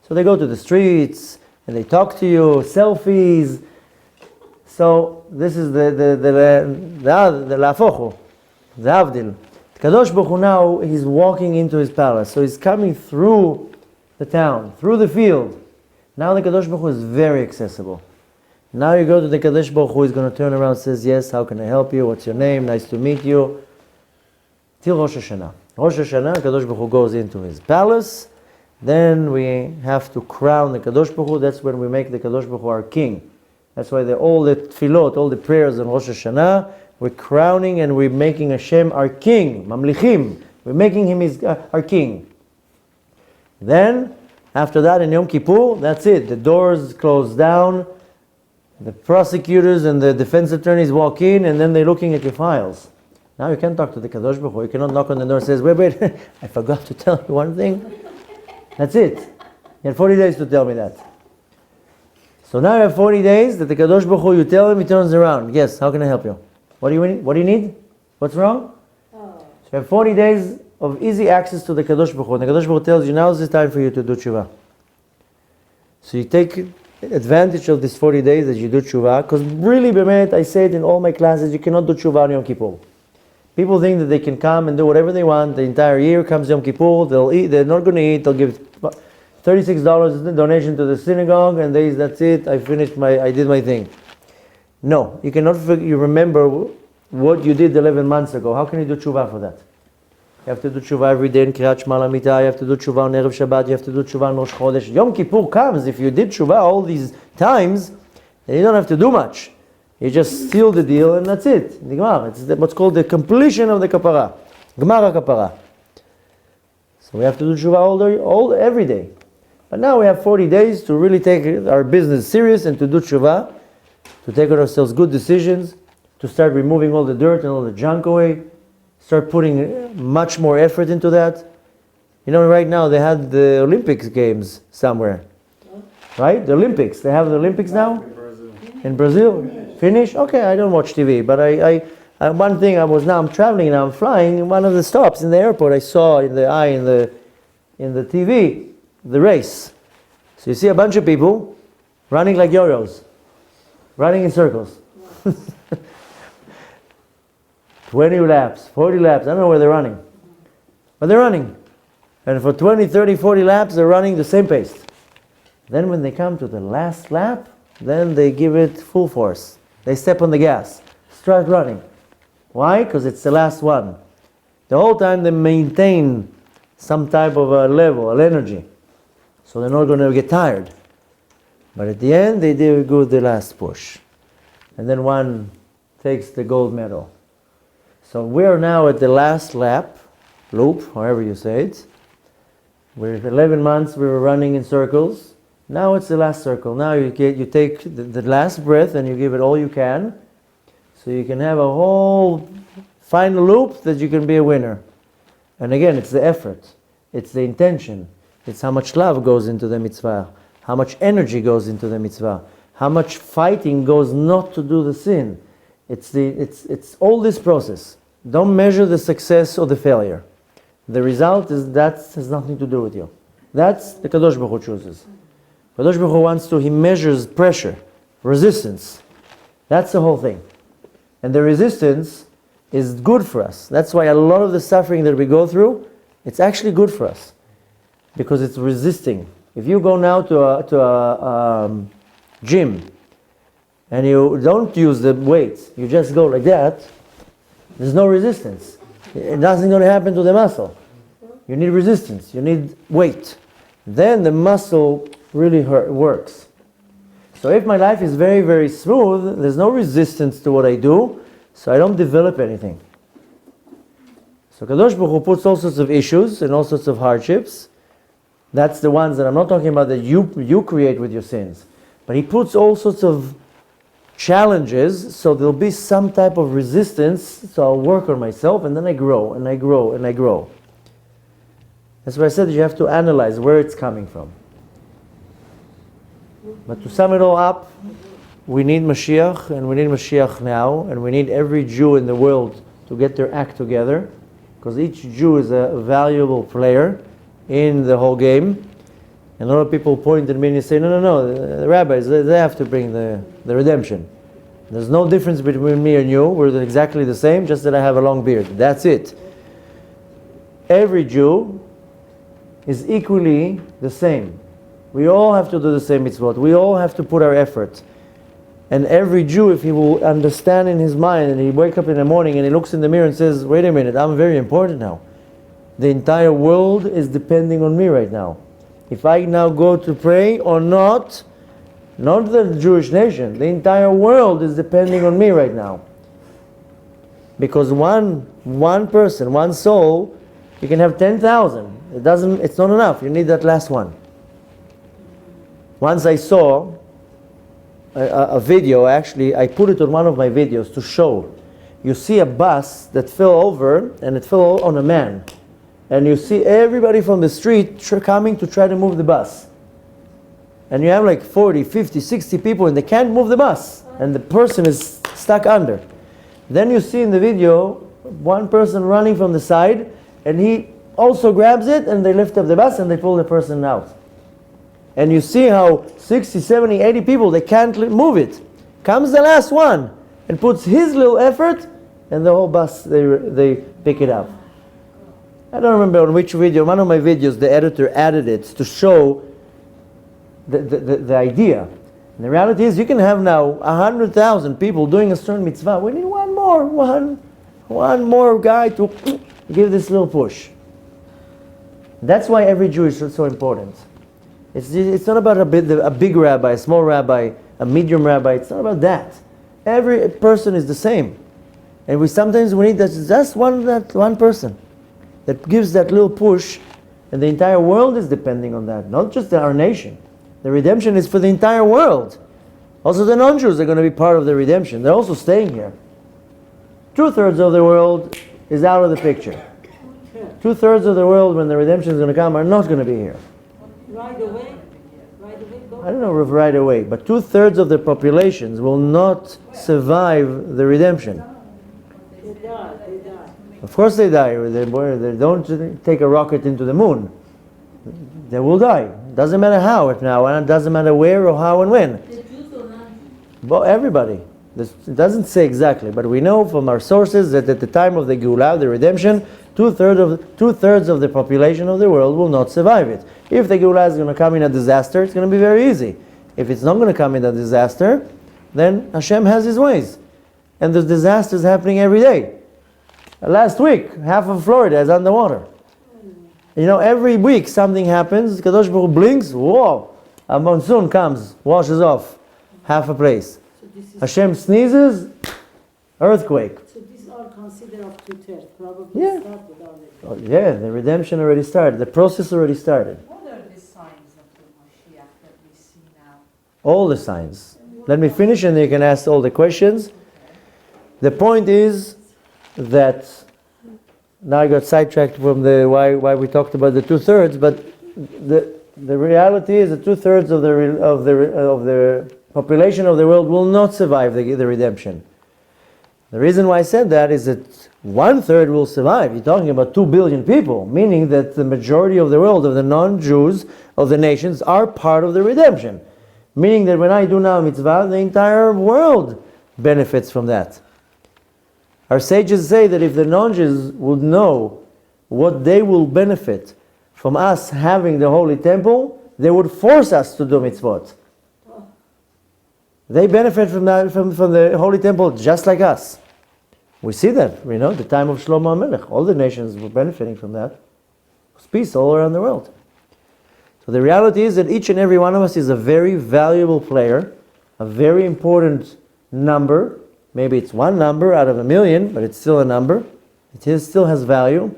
So they go to the streets and they talk to you, selfies. So this is the lafochu, the avdil. Kadosh Baruch Hu now, he's walking into his palace. So he's coming through the town, through the field. Now the Kadosh Baruch Hu is very accessible. Now you go to the Kadosh Baruch Hu, he's going to turn around and says, yes, how can I help you? What's your name? Nice to meet you. Till Rosh Hashanah. Rosh Hashanah, Kadosh Baruch Hu goes into his palace. Then we have to crown the Kadosh Baruch Hu. That's when we make the Kadosh Baruch Hu our king. That's why all the tefillot, all the prayers on Rosh Hashanah, we're crowning and we're making Hashem our king. Mamlichim. We're making him our king. Then, after that in Yom Kippur, that's it. The doors close down. The prosecutors and the defense attorneys walk in and then they're looking at your files. Now you can't talk to the Kadosh Baruch Hu. You cannot knock on the door and say, wait, I forgot to tell you one thing. That's it. You had 40 days to tell me that. So now you have 40 days that the Kadosh Baruch Hu, you tell him, he turns around. Yes, how can I help you? What do you need? What do you need? What's wrong? So you have 40 days of easy access to the Kadosh Baruch Hu. And the Kadosh Baruch Hu tells you, now is the time for you to do tshuva. So you take advantage of these 40 days that you do tshuva, because really, Bemet, I say it in all my classes, you cannot do tshuva on Yom Kippur. People think that they can come and do whatever they want the entire year. Comes Yom Kippur, they'll eat, they're not going to eat, they'll give $36 donation to the synagogue, and that's it, I did my thing. No, you cannot you remember what you did 11 months ago. How can you do tshuva for that? You have to do tshuva every day in Kriyat Shema L'Mitah. You have to do tshuva on Erev Shabbat. You have to do tshuva on Rosh Chodesh. Yom Kippur comes. If you did tshuva all these times, then you don't have to do much. You just seal the deal and that's it. It's what's called the completion of the kapara. Gmar kapara. So we have to do tshuva every day. But now we have 40 days to really take our business serious and to do tshuva, to take ourselves good decisions, to start removing all the dirt and all the junk away. Start putting much more effort into that. You know, right now they had the Olympics games somewhere. Right? The Olympics. They have the Olympics now? In Brazil? Finish? Okay, I don't watch TV. But one thing, I'm traveling now, I'm flying. In one of the stops in the airport, I saw in the TV, the race. So you see a bunch of people running like yo-yos. Running in circles. 20 laps, 40 laps, I don't know where they're running. But they're running. And for 20, 30, 40 laps, they're running the same pace. Then when they come to the last lap, then they give it full force. They step on the gas, start running. Why? Because it's the last one. The whole time they maintain some type of a level, an energy. So they're not going to get tired. But at the end, they do good the last push. And then one takes the gold medal. So we're now at the last loop, however you say it. We're 11 months, we were running in circles. Now it's the last circle. Now you take the last breath and you give it all you can. So you can have a whole final loop that you can be a winner. And again, it's the effort. It's the intention. It's how much love goes into the mitzvah. How much energy goes into the mitzvah. How much fighting goes not to do the sin. It's all this process. Don't measure the success or the failure. The result is that has nothing to do with you. That's the Kadosh Baruch Hu chooses. Kadosh Baruch Hu he measures pressure, resistance. That's the whole thing. And the resistance is good for us. That's why a lot of the suffering that we go through, it's actually good for us. Because it's resisting. If you go now to a gym, and you don't use the weights, you just go like that, there's no resistance. Nothing's going to happen to the muscle. You need resistance, you need weight. Then the muscle really works. So if my life is very, very smooth, there's no resistance to what I do, so I don't develop anything. So Kadosh Baruch Hu puts all sorts of issues and all sorts of hardships. That's the ones that I'm not talking about that you create with your sins. But he puts all sorts of challenges, so there'll be some type of resistance, so I'll work on myself, and then I grow, and I grow, and I grow. That's why I said you have to analyze where it's coming from. But to sum it all up, we need Mashiach, and we need Mashiach now, and we need every Jew in the world to get their act together, because each Jew is a valuable player in the whole game. And a lot of people point at me and say, no, the rabbis, they have to bring the redemption. There's no difference between me and you. We're exactly the same, just that I have a long beard. That's it. Every Jew is equally the same. We all have to do the same mitzvot. We all have to put our effort. And every Jew, if he will understand in his mind, and he wake up in the morning and he looks in the mirror and says, wait a minute, I'm very important now. The entire world is depending on me right now. If I now go to pray or not the Jewish nation, the entire world is depending on me right now. Because one person, one soul, you can have 10,000. It's not enough. You need that last one. Once I saw a video, actually, I put it on one of my videos to show. You see a bus that fell over, and it fell on a man. And you see everybody from the street coming to try to move the bus. And you have like 40, 50, 60 people, and they can't move the bus. And the person is stuck under. Then you see in the video, one person running from the side, and he also grabs it, and they lift up the bus, and they pull the person out. And you see how 60, 70, 80 people, they can't move it. Comes the last one, and puts his little effort, and the whole bus, they pick it up. I don't remember on which video, one of my videos, the editor added it to show the idea. And the reality is, you can have now 100,000 people doing a certain mitzvah. We need one more guy to give this little push. That's why every Jew is so important. It's not about a big rabbi, a small rabbi, a medium rabbi. It's not about that. Every person is the same. And sometimes we need just one person that gives that little push, and the entire world is depending on that, not just our nation. The redemption is for the entire world. Also the non-Jews are going to be part of the redemption. They're also staying here. 2/3 of the world is out of the picture. 2/3 of the world, when the redemption is going to come, are not going to be here. Right away? Go. I don't know if right away, but 2/3 of the populations will not survive the redemption. They die. Of course they die. They don't take a rocket into the moon. They will die. Doesn't matter how it now, and it doesn't matter where or how and when. The Jews or non-Jews? Well, everybody. It doesn't say exactly, but we know from our sources that at the time of the Geulah, the redemption, 2/3 of the population of the world will not survive it. If the Geulah is going to come in a disaster, it's going to be very easy. If it's not going to come in a disaster, then Hashem has His ways. And there's disasters happening every day. Last week, half of Florida is underwater. You know, every week something happens, Kadosh Baruch Hu blinks, whoa, a monsoon comes, washes off half a place. So Hashem sneezes, earthquake. So these are considered of 2/3, probably Yeah. started already. Oh, yeah, the redemption already started. The process already started. What are the signs of the Mashiach that we see now? All the signs. Let me finish and then you can ask all the questions. The point is that, now I got sidetracked from the why we talked about the 2/3, but the reality is that 2/3 of the population of the world will not survive the redemption. The reason why I said that is that 1/3 will survive. You're talking about 2 billion people, meaning that the majority of the world, of the non-Jews, of the nations, are part of the redemption. Meaning that when I do now mitzvah, the entire world benefits from that. Our sages say that if the non-Jews would know what they will benefit from us having the holy temple, they would force us to do mitzvot. They benefit from that, from the holy temple just like us. We see that, we know, the time of Shlomo HaMelech. All the nations were benefiting from that. It was peace all around the world. So the reality is that each and every one of us is a very valuable player, a very important number. Maybe it's one number out of a million, but it's still a number. Still has value.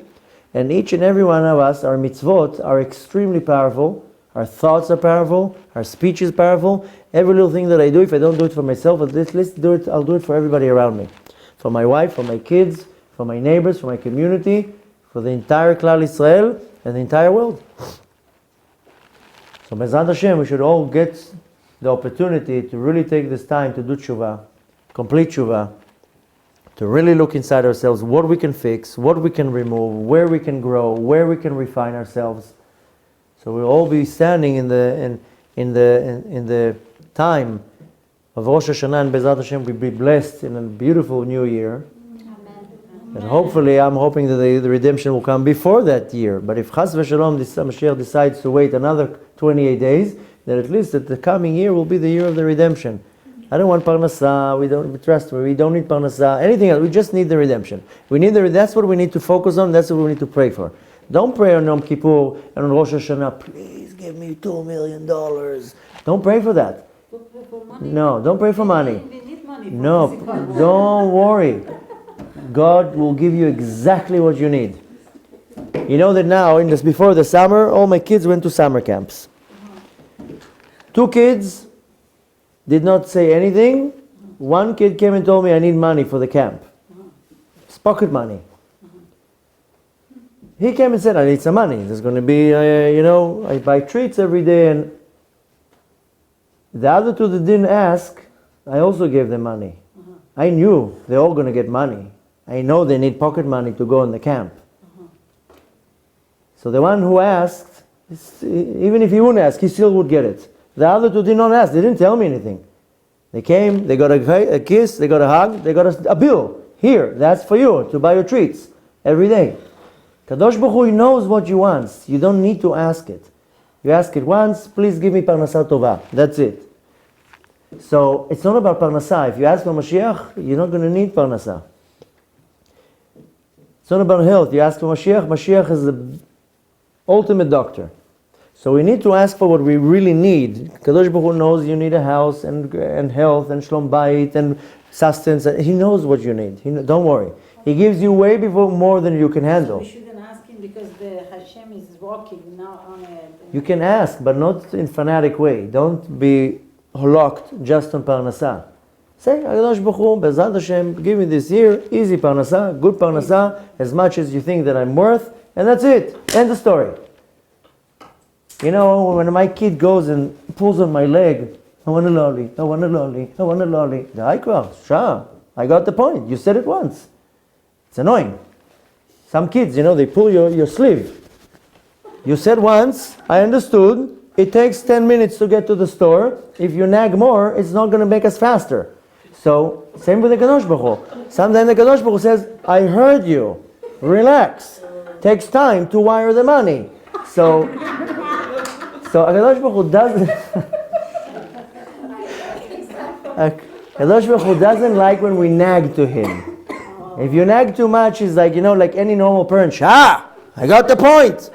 And each and every one of us, our mitzvot, are extremely powerful. Our thoughts are powerful. Our speech is powerful. Every little thing that I do, if I don't do it for myself, at least I'll do it for everybody around me. For my wife, for my kids, for my neighbors, for my community, for the entire Klal Israel, and the entire world. So Bezrat Hashem, we should all get the opportunity to really take this time to do tshuva, complete tshuva, to really look inside ourselves, what we can fix, what we can remove, where we can grow, where we can refine ourselves. So we'll all be standing in the time of Rosh Hashanah, and Bezrat Hashem will be blessed in a beautiful new year. Amen. And hopefully, I'm hoping that the redemption will come before that year. But if Chas v'Shalom, this Mashiach decides to wait another 28 days, then at least that the coming year will be the year of the redemption. I don't want parnasa. We don't need parnasa. Anything else? We just need the redemption. That's what we need to focus on. That's what we need to pray for. Don't pray on Yom Kippur and on Rosh Hashanah. Please give me $2 million. Don't pray for that. For money? No, don't pray for money. We need money for No, physical. don't worry. God will give you exactly what you need. You know that now, before the summer, all my kids went to summer camps. 2 kids did not say anything. 1 kid came and told me, I need money for the camp. It's pocket money. He came and said, I need some money. There's going to be, I buy treats every day. And the other 2 that didn't ask, I also gave them money. I knew they're all going to get money. I know they need pocket money to go in the camp. So the one who asked, even if he wouldn't ask, he still would get it. The other 2 did not ask. They didn't tell me anything. They came, they got a kiss, they got a hug, they got a bill. Here, that's for you, to buy your treats every day. Kadosh Baruch Hu knows what you want. You don't need to ask it. You ask it once, please give me parnasa tova. That's it. So it's not about parnasa. If you ask for Mashiach, you're not going to need parnasa. It's not about health. You ask for Mashiach. Mashiach is the ultimate doctor. So we need to ask for what we really need. Kadosh Baruch Hu knows you need a house and health and shlom bayit and sustenance. He knows what you need. Don't worry. He gives you way more than you can handle. We shouldn't ask him because the Hashem is walking now on a... You can ask, but not in fanatic way. Don't be locked just on parnasa. Say, Kadosh Baruch Hu, Bezat Hashem, give me this year, easy parnasa, good parnasa, as much as you think that I'm worth, and that's it. End the story. You know, when my kid goes and pulls on my leg, I want a lolly, I want a lolly, I want a lolly. I got the point. You said it once. It's annoying. Some kids, they pull your sleeve. You said once, I understood. It takes 10 minutes to get to the store. If you nag more, it's not going to make us faster. So, same with the Kadosh Baruch Hu. Sometimes the Kadosh Baruch Hu says, I heard you. Relax. Takes time to wire the money. So Kadosh Baruch Hu doesn't... Kadosh Baruch Hu doesn't like when we nag to him. If you nag too much, he's like, like any normal parent, I got the point.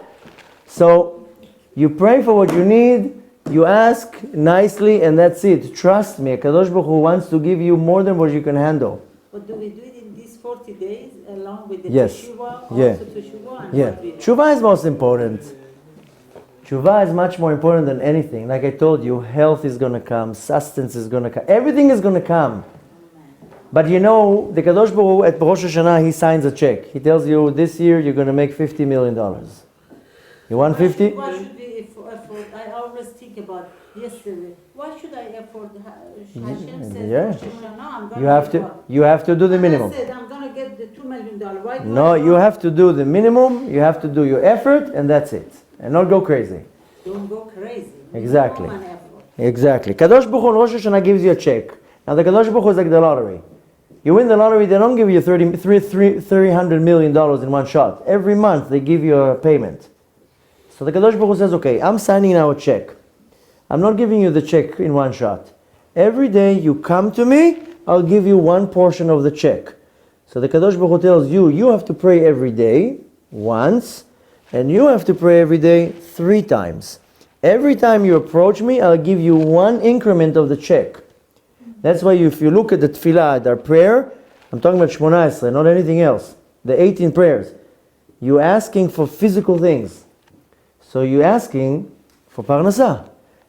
So, you pray for what you need, you ask nicely, and that's it. Trust me, Kadosh Baruch Hu wants to give you more than what you can handle. But do we do it in these 40 days along with the Yes. Teshuvah? Yeah. Also Teshuvah and Yeah. what we do? Tshuva is most important. Tshuva is much more important than anything. Like I told you, health is going to come, sustenance is going to come, everything is going to come. But the Kadosh Baruch Hu at Rosh Hashanah, he signs a check. He tells you, this year you're going to make $50 million. You want 50? Why should we afford? I always think about yesterday. Why should I afford? Hashem said, Yeah. Rosh Hashanah, I'm gonna You have to do the minimum. I said, I'm going to get the $2 million. Why do No, I you have to do the minimum, you have to do your effort, and that's it. And not go crazy. Don't go crazy. Exactly. Minimum and effort. Exactly. Kadosh Baruch Hu on Rosh Hashanah gives you a check. Now the Kadosh Baruch Hu is like the lottery. You win the lottery, they don't give you $300 million in one shot. Every month they give you a payment. So the Kadosh Baruch Hu says, okay, I'm signing now a check. I'm not giving you the check in one shot. Every day you come to me, I'll give you one portion of the check. So the Kadosh Baruch Hu tells you, you have to pray every day, once, and you have to pray every day 3 times. Every time you approach me, I'll give you one increment of the check. That's why if you look at the tefillah, our prayer, I'm talking about Shmona Esrei, not anything else. The 18 prayers. You're asking for physical things. So you're asking for parnasa.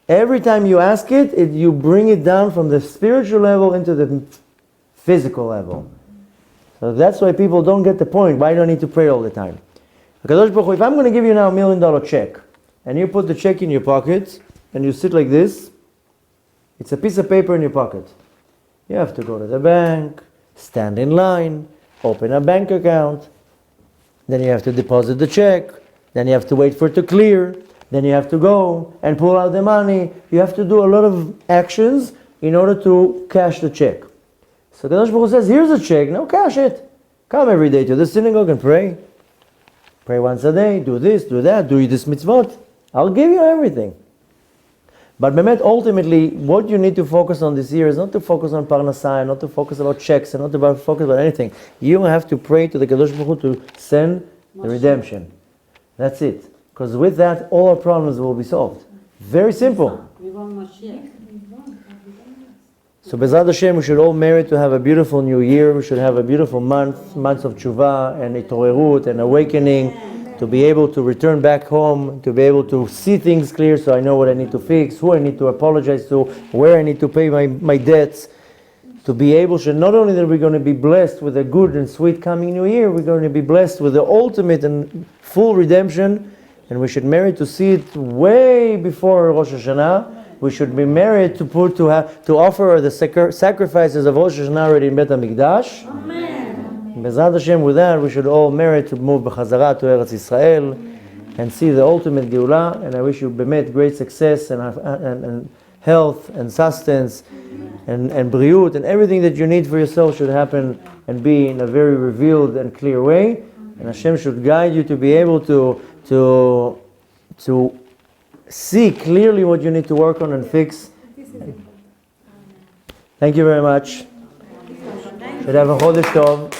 Every time you ask it, you bring it down from the spiritual level into the physical level. So that's why people don't get the point. Why do I need to pray all the time? Kadosh Baruch Hu, if I'm going to give you now $1 million check, and you put the check in your pocket, and you sit like this, it's a piece of paper in your pocket. You have to go to the bank, stand in line, open a bank account, then you have to deposit the check, then you have to wait for it to clear, then you have to go and pull out the money. You have to do a lot of actions in order to cash the check. So Kadosh Baruch Hu says, here's a check, now cash it. Come every day to the synagogue and pray. Pray once a day, do this, do that, do this mitzvot. I'll give you everything. But Mehmet, ultimately, what you need to focus on this year is not to focus on Parnasai, not to focus about checks, and not to focus about anything. You have to pray to the Kadosh Baruch Hu to send the redemption. That's it. Because with that, all our problems will be solved. Very simple. We want Mashiach. So Bezrat Hashem, we should all merit to have a beautiful new year. We should have a beautiful months of tshuva and itorerut and awakening, to be able to return back home, to be able to see things clear so I know what I need to fix, who I need to apologize to, where I need to pay my debts. To be able to, not only that we're going to be blessed with a good and sweet coming new year, we're going to be blessed with the ultimate and full redemption, and we should merit to see it way before Rosh Hashanah. We should be merit to offer the sacrifices of Rosh Hashanah already in Bet HaMikdash. Amen. Bezrat Hashem, with that, we should all merit to move b'chazara to Eretz Yisrael and see the ultimate Geulah. And I wish you bemet great success and health and sustenance and briut, and everything that you need for yourself should happen and be in a very revealed and clear way. And Hashem should guide you to be able to see clearly what you need to work on and fix. Thank you very much. Should have a Chodesh Tov.